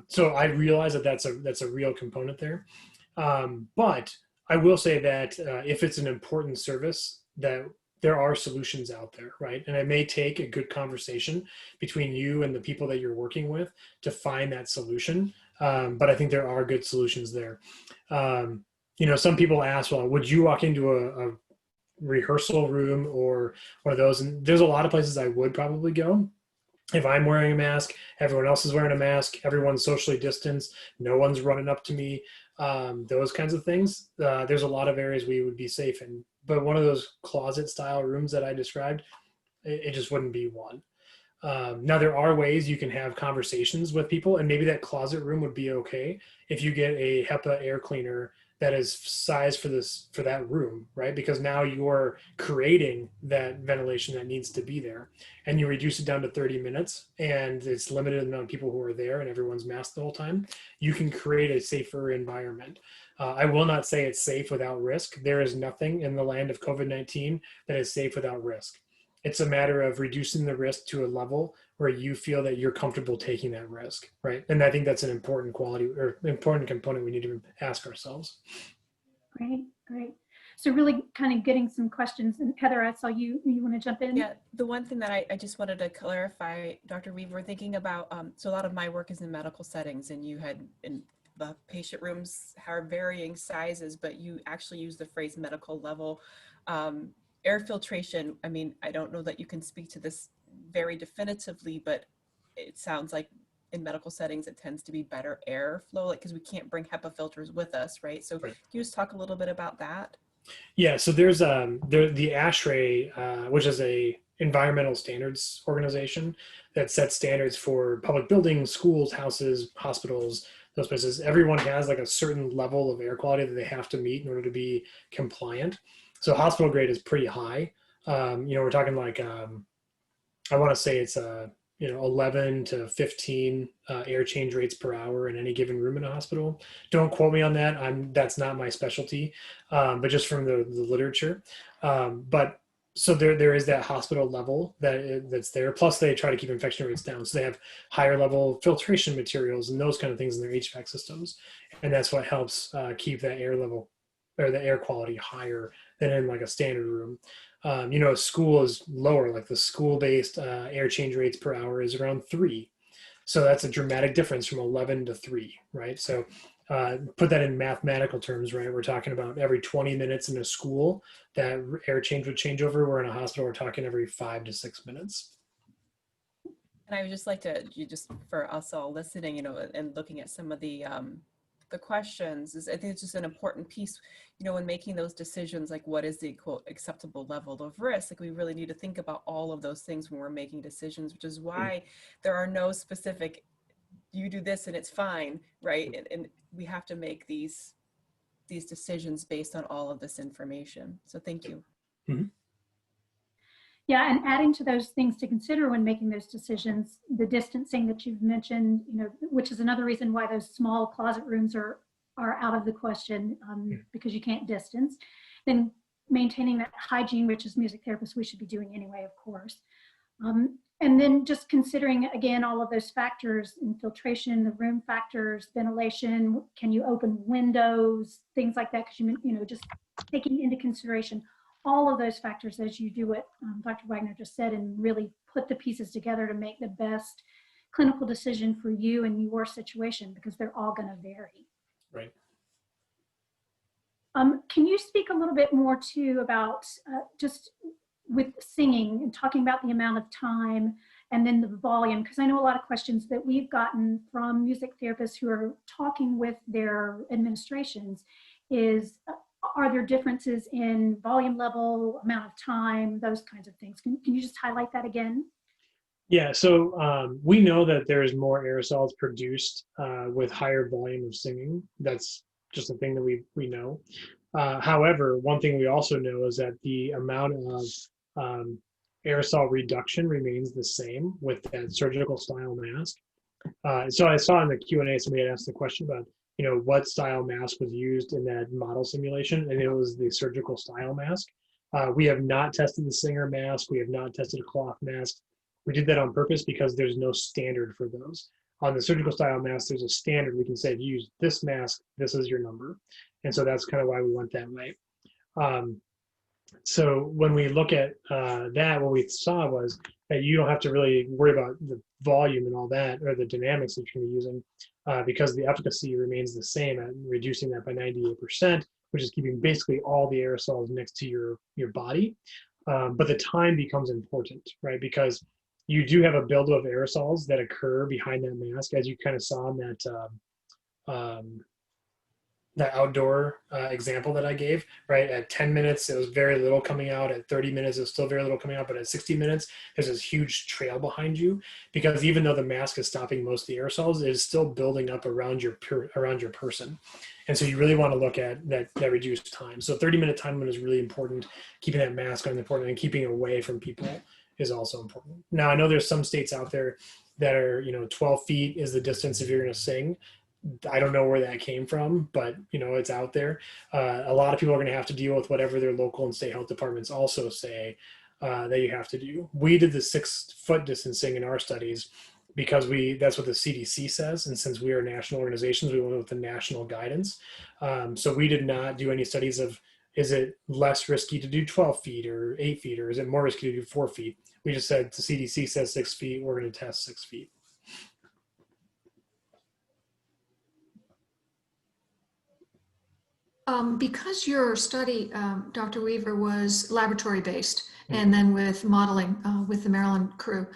D: So I realize that that's a real component there. But I will say that if it's an important service, that there are solutions out there, right? And it may take a good conversation between you and the people that you're working with to find that solution. But I think there are good solutions there. Some people ask, well, would you walk into a rehearsal room or one of those? And there's a lot of places I would probably go. If I'm wearing a mask, everyone else is wearing a mask, everyone's socially distanced, no one's running up to me, those kinds of things. There's a lot of areas we would be safe in. But one of those closet style rooms that I described, it just wouldn't be one. Now there are ways you can have conversations with people, and maybe that closet room would be okay if you get a HEPA air cleaner that is sized for that room, right? Because now you're creating that ventilation that needs to be there, and you reduce it down to 30 minutes, and it's limited amount of people who are there, and everyone's masked the whole time. You can create a safer environment. I will not say it's safe without risk. There is nothing in the land of COVID-19 that is safe without risk. It's a matter of reducing the risk to a level where you feel that you're comfortable taking that risk, right? And I think that's an important quality or important component we need to ask ourselves.
B: Great, great. So really kind of getting some questions. And Heather, I saw you want to jump in?
C: Yeah, the one thing that I just wanted to clarify, Dr. Weaver, thinking about, so a lot of my work is in medical settings, and you had in the patient rooms are varying sizes, but you actually use the phrase medical level. Air filtration, I mean, I don't know that you can speak to this very definitively, but it sounds like in medical settings, it tends to be better airflow, like, because we can't bring HEPA filters with us, right? So
D: Right.
C: can you just talk a little bit about that?
D: Yeah, so there's the ASHRAE, which is a environmental standards organization that sets standards for public buildings, schools, houses, hospitals, those places. Everyone has like a certain level of air quality that they have to meet in order to be compliant. So hospital grade is pretty high. We're talking like I want to say it's 11 to 15 air change rates per hour in any given room in a hospital. Don't quote me on that. That's not my specialty, but just from the literature. But so there is that hospital level that's there. Plus, they try to keep infection rates down, so they have higher level filtration materials and those kind of things in their HVAC systems, and that's what helps keep that air level or the air quality higher than in like a standard room. School is lower, like the school-based air change rates per hour is around 3. So that's a dramatic difference from 11 to 3, right? So put that in mathematical terms, right? We're talking about every 20 minutes in a school that air change would change over. We're in a hospital, we're talking every 5 to 6 minutes.
C: And I would just like to, just for us all listening, and looking at some of the questions, I think it's just an important piece, when making those decisions, like what is the quote acceptable level of risk? Like we really need to think about all of those things when we're making decisions, which is why there are no specific, you do this and it's fine, right? And we have to make these decisions based on all of this information. So thank you.
D: Mm-hmm.
B: Yeah, and adding to those things to consider when making those decisions, the distancing that you've mentioned, which is another reason why those small closet rooms are out of the question, because you can't distance. Then maintaining that hygiene, which as music therapists we should be doing anyway, of course. And then just considering again all of those factors, infiltration, the room factors, ventilation, can you open windows, things like that, because just taking into consideration all of those factors as you do what Dr. Wagner just said, and really put the pieces together to make the best clinical decision for you and your situation, because they're all going to vary.
D: Right.
B: Can you speak a little bit more too about just with singing and talking about the amount of time and then the volume? Because I know a lot of questions that we've gotten from music therapists who are talking with their administrations is, are there differences in volume level, amount of time, those kinds of things? Can you just highlight that again?
D: Yeah, so we know that there is more aerosols produced with higher volume of singing. That's just a thing that we know. However, one thing we also know is that the amount of aerosol reduction remains the same with that surgical style mask. So I saw in the Q&A somebody had asked the question about what style mask was used in that model simulation, and it was the surgical style mask. We have not tested the Singer mask. We have not tested a cloth mask. We did that on purpose because there's no standard for those. On the surgical style mask, there's a standard. We can say, if you use this mask, this is your number. And so that's kind of why we went that way. So when we look at that, what we saw was that you don't have to really worry about the volume and all that, or the dynamics that you're going to be using, because the efficacy remains the same at reducing that by 98%, which is keeping basically all the aerosols next to your body. But the time becomes important, right? Because you do have a buildup of aerosols that occur behind that mask, as you kind of saw in that outdoor example that I gave, right? At 10 minutes, it was very little coming out. At 30 minutes, it was still very little coming out. But at 60 minutes, there's this huge trail behind you, because even though the mask is stopping most of the aerosols, it is still building up around your person. And so you really want to look at that reduced time. So 30-minute time limit is really important. Keeping that mask on is important, and keeping away from people is also important. Now, I know there's some states out there that are, 12 feet is the distance if you're going to sing. I don't know where that came from, but it's out there. A lot of people are going to have to deal with whatever their local and state health departments also say that you have to do. We did the 6-foot distancing in our studies because that's what the CDC says, and since we are national organizations, we went with the national guidance. So we did not do any studies of Is it less risky to do 12 feet or 8 feet, or is it more risky to do 4 feet? We just said the CDC says 6 feet, we're going to test 6 feet.
A: Because your study, Dr. Weaver, was laboratory based, and then with modeling with the Maryland crew,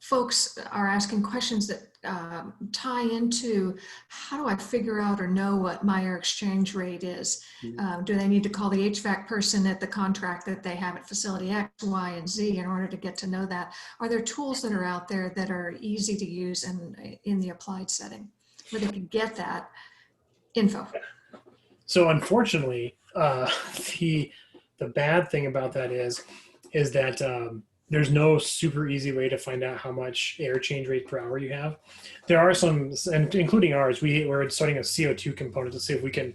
A: folks are asking questions that tie into how do I figure out or know what my air exchange rate is? Do they need to call the HVAC person at the contract that they have at facility X, Y, and Z in order to get to know that? Are there tools that are out there that are easy to use and in the applied setting where they can get that info?
D: So unfortunately, the bad thing about that is that there's no super easy way to find out how much air change rate per hour you have. There are some, and including ours, we're starting a CO2 component to see if we can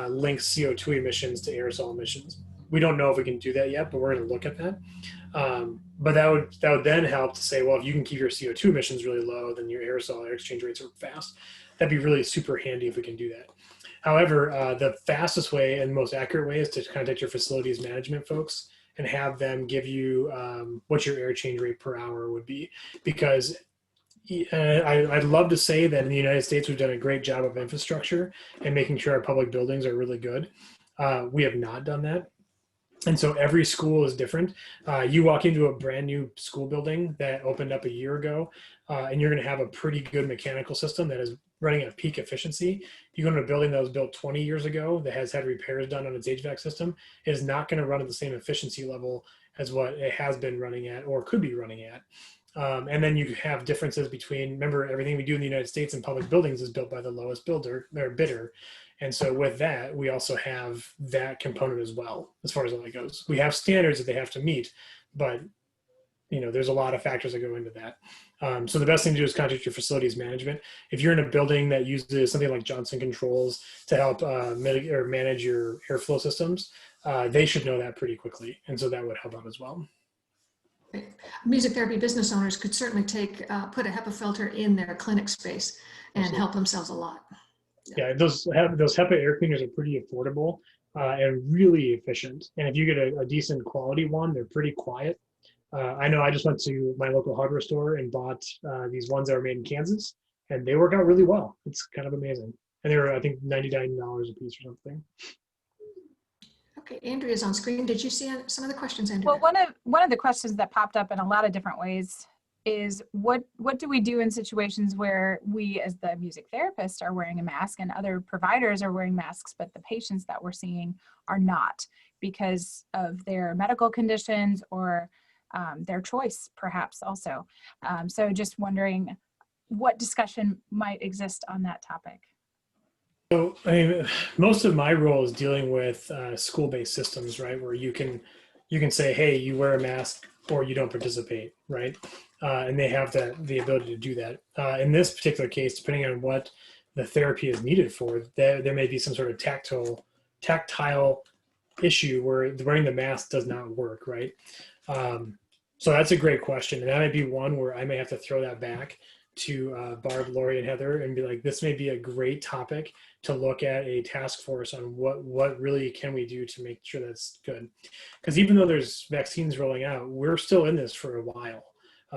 D: link CO2 emissions to aerosol emissions. We don't know if we can do that yet, but we're going to look at that. But that would then help to say, well, if you can keep your CO2 emissions really low, then your aerosol air exchange rates are fast. That'd be really super handy if we can do that. However, the fastest way and most accurate way is to contact your facilities management folks and have them give you what your air change rate per hour would be. Because I'd love to say that in the United States, we've done a great job of infrastructure and making sure our public buildings are really good. We have not done that. And so every school is different. You walk into a brand new school building that opened up a year ago, and you're going to have a pretty good mechanical system that is running at peak efficiency. If you go into a building that was built 20 years ago that has had repairs done on its HVAC system, it is not going to run at the same efficiency level as what it has been running at or could be running at. And then you have differences between, remember, everything we do in the United States in public buildings is built by the lowest builder or bidder. And so with that, we also have that component as well, as far as that goes. We have standards that they have to meet, but there's a lot of factors that go into that. So the best thing to do is contact your facilities management. If you're in a building that uses something like Johnson Controls to help mitigate or manage your airflow systems, they should know that pretty quickly. And so that would help out as well.
A: Music therapy business owners could certainly put a HEPA filter in their clinic space and
D: Absolutely.
A: help themselves a lot.
D: Yeah, those HEPA air cleaners are pretty affordable and really efficient. And if you get a decent quality one, they're pretty quiet. I know I just went to my local hardware store and bought these ones that are made in Kansas, and they work out really well. It's kind of amazing. And they were, I think, $99 a piece or something.
A: Okay, Andrea's on screen. Did you see some of the questions, Andrea?
E: Well, one of the questions that popped up in a lot of different ways is what do we do in situations where we as the music therapist are wearing a mask and other providers are wearing masks, but the patients that we're seeing are not because of their medical conditions or their choice perhaps also. So just wondering what discussion might exist on that topic.
D: So, I mean, most of my role is dealing with school-based systems, right? Where you can say, hey, you wear a mask or you don't participate, right? And they have the ability to do that. In this particular case, depending on what the therapy is needed for, there may be some sort of tactile issue where wearing the mask does not work, right? So that's a great question. And that might be one where I may have to throw that back to Barb, Lori, and Heather and be like, this may be a great topic to look at a task force on what really can we do to make sure that's good. Because even though there's vaccines rolling out, we're still in this for a while.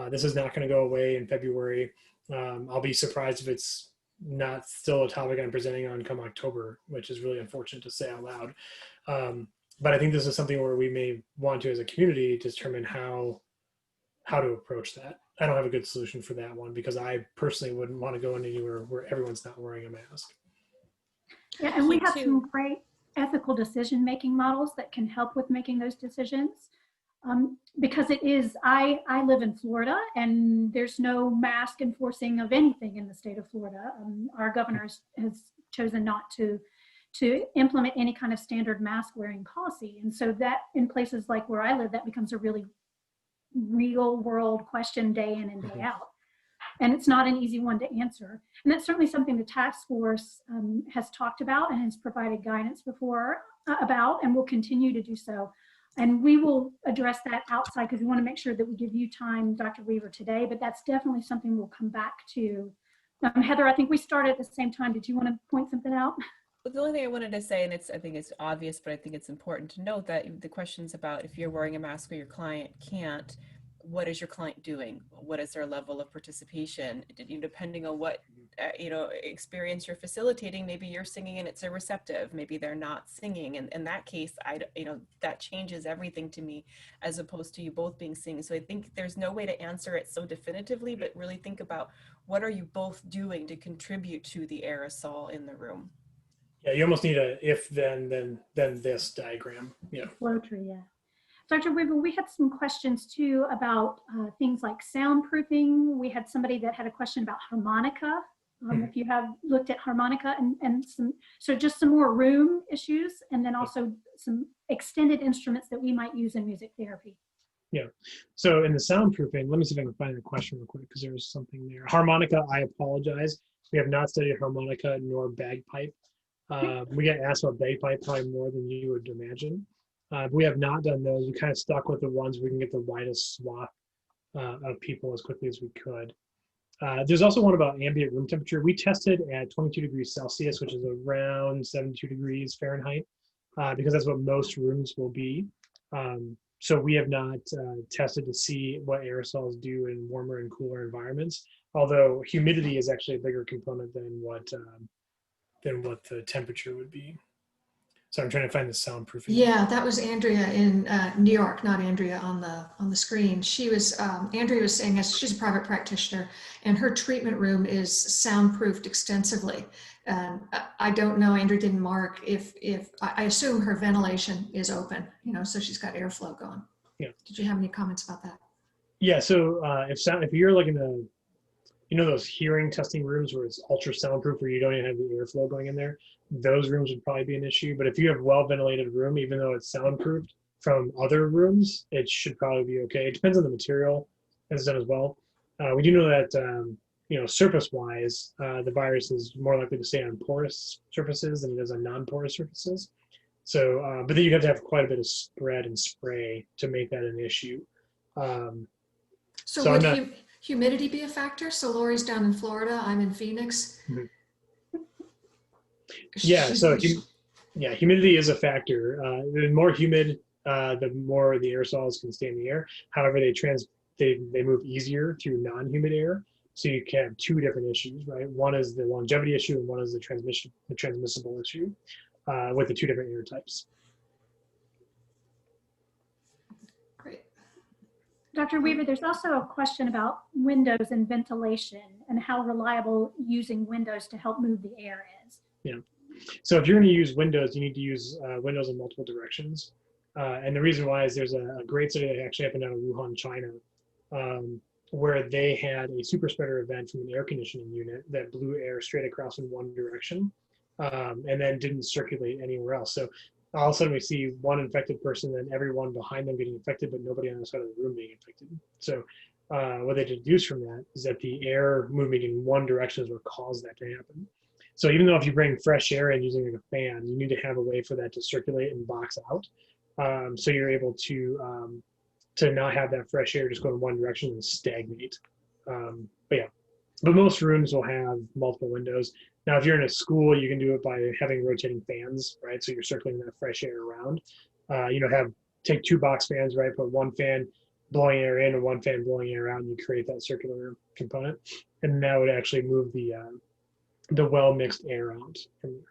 D: This is not going to go away in February. I'll be surprised if it's not still a topic I'm presenting on come October, which is really unfortunate to say out loud. But I think this is something where we may want to, as a community, determine how to approach that. I don't have a good solution for that one because I personally wouldn't want to go in anywhere where everyone's not wearing a mask.
B: Yeah, and we have some great ethical decision-making models that can help with making those decisions. Because it is, I live in Florida and there's no mask enforcing of anything in the state of Florida. Our governor has chosen not to implement any kind of standard mask wearing policy. And so that in places like where I live, that becomes a really real world question day in and day out. And it's not an easy one to answer. And that's certainly something the task force has talked about and has provided guidance before about and will continue to do so. And we will address that outside because we want to make sure that we give you time, Dr. Weaver, today, but that's definitely something we'll come back to. Heather, I think we started at the same time. Did you want to point something out?
C: But the only thing I wanted to say, and I think it's obvious, but I think it's important to note that the question's about if you're wearing a mask or your client can't, what is your client doing? What is their level of participation? Depending on what experience you're facilitating, maybe you're singing and it's a receptive, maybe they're not singing. And in that case, that changes everything to me, as opposed to you both being singing. So I think there's no way to answer it so definitively, but really think about what are you both doing to contribute to the aerosol in the room.
D: Yeah, you almost need a if then this diagram. Yeah.
B: Flow tree, yeah. Dr. Weaver, we had some questions too about things like soundproofing. We had somebody that had a question about harmonica. If you have looked at harmonica and just some more room issues, and then also some extended instruments that we might use in music therapy.
D: Yeah. So in the soundproofing, let me see if I can find the question real quick because there was something there. Harmonica, I apologize. We have not studied harmonica nor bagpipe. We get asked about bagpipe probably more than you would imagine. We have not done those. We kind of stuck with the ones we can get the widest swath of people as quickly as we could. There's also one about ambient room temperature. We tested at 22 degrees Celsius, which is around 72 degrees Fahrenheit, because that's what most rooms will be. So we have not tested to see what aerosols do in warmer and cooler environments, although humidity is actually a bigger component than what the temperature would be. So I'm trying to find the soundproofing.
A: Yeah, that was Andrea in New York, not Andrea on the screen. She was Andrea was saying, as she's a private practitioner, and her treatment room is soundproofed extensively. I don't know, Andrea didn't mark if I assume her ventilation is open, so she's got airflow going.
D: Yeah.
A: Did you have any comments about that?
D: Yeah. So if you're like in those hearing testing rooms where it's ultra soundproof, where you don't even have the airflow going in there, those rooms would probably be an issue. But if you have well-ventilated room, even though it's soundproofed from other rooms, it should probably be okay. It depends on the material that's done as well. We do know that, surface-wise, the virus is more likely to stay on porous surfaces than it is on non-porous surfaces. So, but then you have to have quite a bit of spread and spray to make that an issue.
A: So would humidity be a factor? So Lori's down in Florida, I'm in Phoenix.
D: Mm-hmm. Yeah, humidity is a factor. The more humid, the more the aerosols can stay in the air. However, they move easier through non-humid air. So you can have two different issues, right? One is the longevity issue, and one is the transmissible issue with the two different air types.
A: Great.
B: Dr. Weaver, there's also a question about windows and ventilation and how reliable using windows to help move the air is.
D: Yeah. So if you're going to use windows, you need to use windows in multiple directions. And the reason why is there's a great study that actually happened out of Wuhan, China, where they had a super spreader event from an air conditioning unit that blew air straight across in one direction and then didn't circulate anywhere else. So all of a sudden we see one infected person, then everyone behind them getting infected, but nobody on the side of the room being infected. So what they deduced from that is that the air moving in one direction is what caused that to happen. So even though if you bring fresh air in using a fan, you need to have a way for that to circulate and box out. So you're able to not have that fresh air just go in one direction and stagnate. But most rooms will have multiple windows. Now, if you're in a school, you can do it by having rotating fans, right? So you're circling that fresh air around. Take two box fans, right? Put one fan blowing air in and one fan blowing air out, and you create that circular component. And that would actually move the well-mixed air out from there.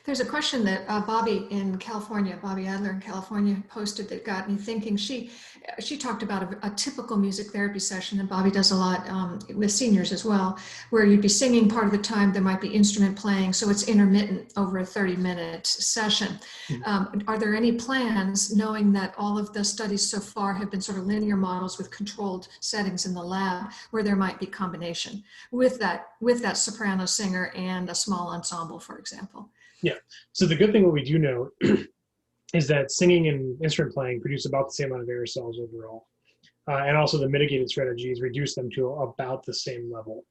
A: There's a question that Bobby Adler in California posted that got me thinking. She talked about a typical music therapy session, and Bobby does a lot with seniors as well, where you'd be singing part of the time, there might be instrument playing, so it's intermittent over a 30-minute session. Mm-hmm. Are there any plans, knowing that all of the studies so far have been sort of linear models with controlled settings in the lab, where there might be combination with that soprano singer and a small ensemble, for example?
D: Yeah. So the good thing, what we do know is that singing and instrument playing produce about the same amount of aerosols overall. And also the mitigated strategies reduce them to about the same level.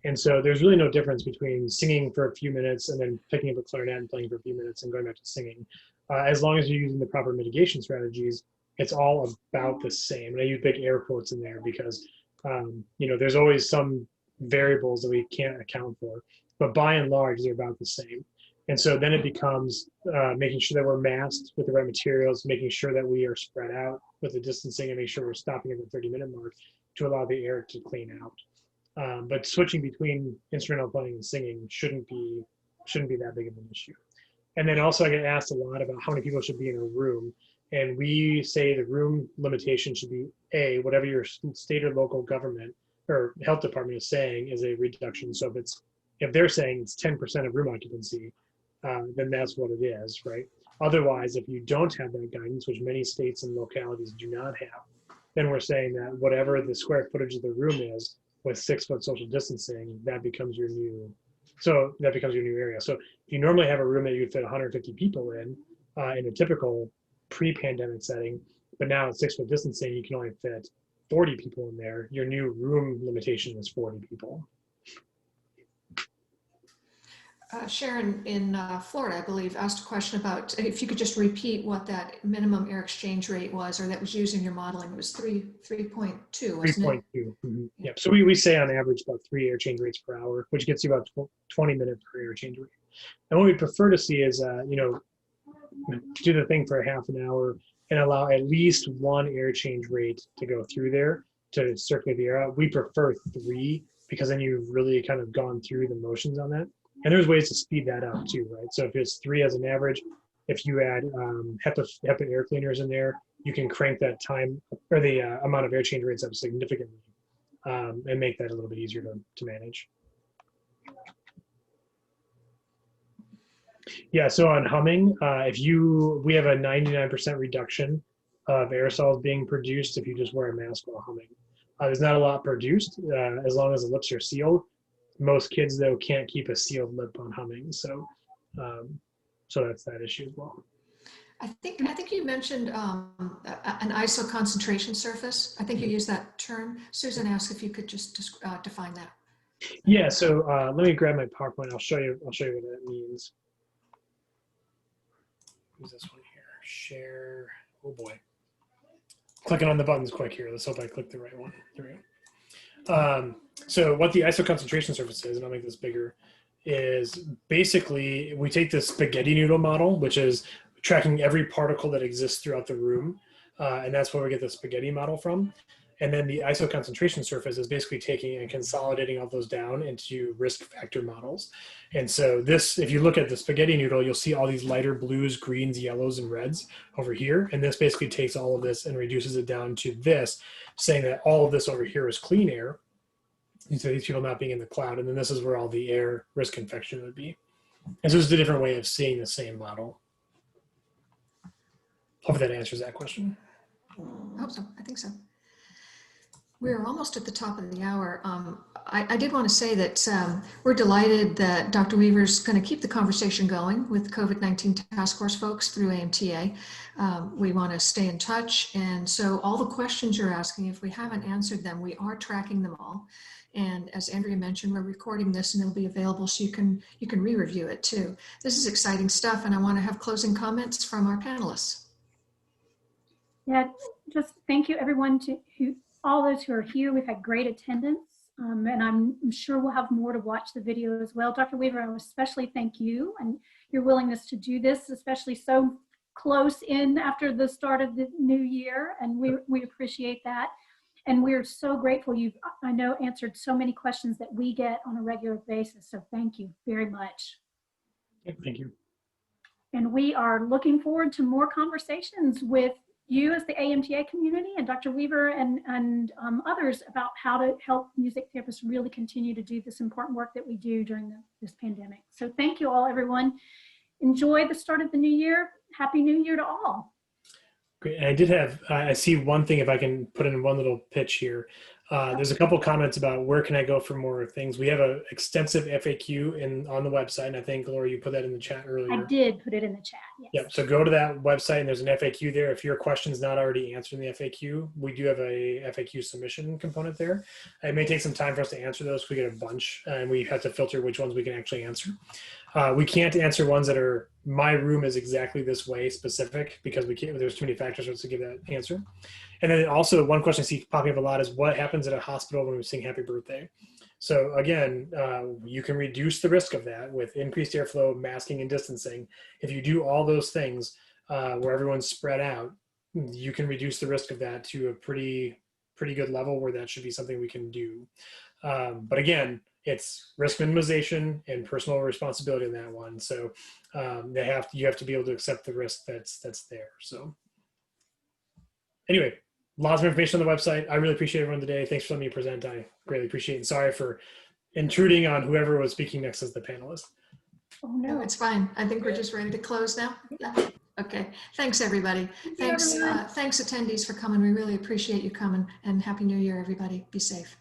D: And so there's really no difference between singing for a few minutes and then picking up a clarinet and playing for a few minutes and going back to singing. As long as you're using the proper mitigation strategies, it's all about the same. And I use big air quotes in there because, there's always some variables that we can't account for. But by and large, they're about the same. And so then it becomes making sure that we're masked with the right materials, making sure that we are spread out with the distancing, and make sure we're stopping at the 30-minute mark to allow the air to clean out. But switching between instrumental playing and singing shouldn't be that big of an issue. And then also I get asked a lot about how many people should be in a room. And we say the room limitation should be whatever your state or local government or health department is saying is a reduction. So if they're saying it's 10% of room occupancy, then that's what it is, right? Otherwise, if you don't have that guidance, which many states and localities do not have, then we're saying that whatever the square footage of the room is with 6-foot social distancing, that becomes your new area. So if you normally have a room that you'd fit 150 people in a typical pre-pandemic setting, but now at 6-foot distancing, you can only fit 40 people in there. Your new room limitation is 40 people.
A: Sharon in Florida, I believe, asked a question about if you could just repeat what that minimum air exchange rate was, or that was used in your modeling. It was 3.2, wasn't it?
D: 3.2. Mm-hmm. Yep. So we say on average about 3 air change rates per hour, which gets you about 20 minutes per air change rate. And what we prefer to see is, do the thing for a half an hour and allow at least 1 air change rate to go through there to circulate the air out. We prefer 3 because then you've really kind of gone through the motions on that. And there's ways to speed that up too, right? So if it's 3 as an average, if you add HEPA air cleaners in there, you can crank that time or the amount of air change rates up significantly and make that a little bit easier to manage. Yeah, so on humming, we have a 99% reduction of aerosols being produced if you just wear a mask while humming. There's not a lot produced as long as the lips are sealed. Most kids, though, can't keep a sealed lip on humming, so that's that issue as well.
A: I think you mentioned an ISO concentration surface. I think you used that term. Susan asked if you could just define that.
D: Yeah, so let me grab my PowerPoint. I'll show you what that means. Who's this one here? Share. Oh boy. Clicking on the buttons quick here. Let's hope I click the right one. There we go. So what the ISO concentration surface is, and I'll make this bigger, is basically we take the spaghetti noodle model, which is tracking every particle that exists throughout the room. And that's where we get the spaghetti model from. And then the ISO concentration surface is basically taking and consolidating all those down into risk factor models. And so this, if you look at the spaghetti noodle, you'll see all these lighter blues, greens, yellows, and reds over here. And this basically takes all of this and reduces it down to this, saying that all of this over here is clean air. And so these people not being in the cloud. And then this is where all the air risk infection would be. And so it's a different way of seeing the same model. Hope that answers that question.
A: I hope so. I think so. We're almost at the top of the hour. I did want to say that we're delighted that Dr. Weaver's going to keep the conversation going with COVID-19 task force folks through AMTA. We want to stay in touch. And so all the questions you're asking, if we haven't answered them, we are tracking them all. And as Andrea mentioned, we're recording this and it'll be available so you can re-review it too. This is exciting stuff. And I want to have closing comments from our panelists.
B: Yeah, just thank you everyone all those who are here. We've had great attendance, and I'm sure we'll have more to watch the video as well. Dr. Weaver, I especially thank you and your willingness to do this, especially so close in after the start of the new year, and we appreciate that. And we're so grateful you've, I know, answered so many questions that we get on a regular basis, so thank you very much.
D: Thank you.
B: And we are looking forward to more conversations with you as the AMTA community and Dr. Weaver and others about how to help music therapists really continue to do this important work that we do during this pandemic. So thank you all, everyone. Enjoy the start of the new year. Happy New Year to all.
D: Great. And I did have, I see one thing, if I can put in one little pitch here. There's a couple comments about where can I go for more things. We have an extensive FAQ on the website, and I think, Laura, you put that in the chat earlier.
B: I did put it in the chat, yes.
D: Yep, so go to that website, and there's an FAQ there. If your question's not already answered in the FAQ, we do have a FAQ submission component there. It may take some time for us to answer those. We get a bunch, and we have to filter which ones we can actually answer. We can't answer ones that are, my room is exactly this way specific, because there's too many factors for us to give that answer. And then also one question I see popping up a lot is what happens at a hospital when we sing happy birthday? So again, you can reduce the risk of that with increased airflow, masking, and distancing. If you do all those things where everyone's spread out, you can reduce the risk of that to a pretty good level where that should be something we can do. But again, it's risk minimization and personal responsibility in that one. So you have to be able to accept the risk that's there. So anyway, lots of information on the website. I really appreciate everyone today. Thanks for letting me present. I greatly appreciate it. And sorry for intruding on whoever was speaking next as the panelist.
B: Oh,
A: No,
B: no.
A: it's fine. I think we're just ready to close now. Yeah. Okay. Thanks, everybody.
B: Thank you, everyone.
A: Thanks attendees for coming. We really appreciate you coming, and Happy New Year, everybody. Be safe.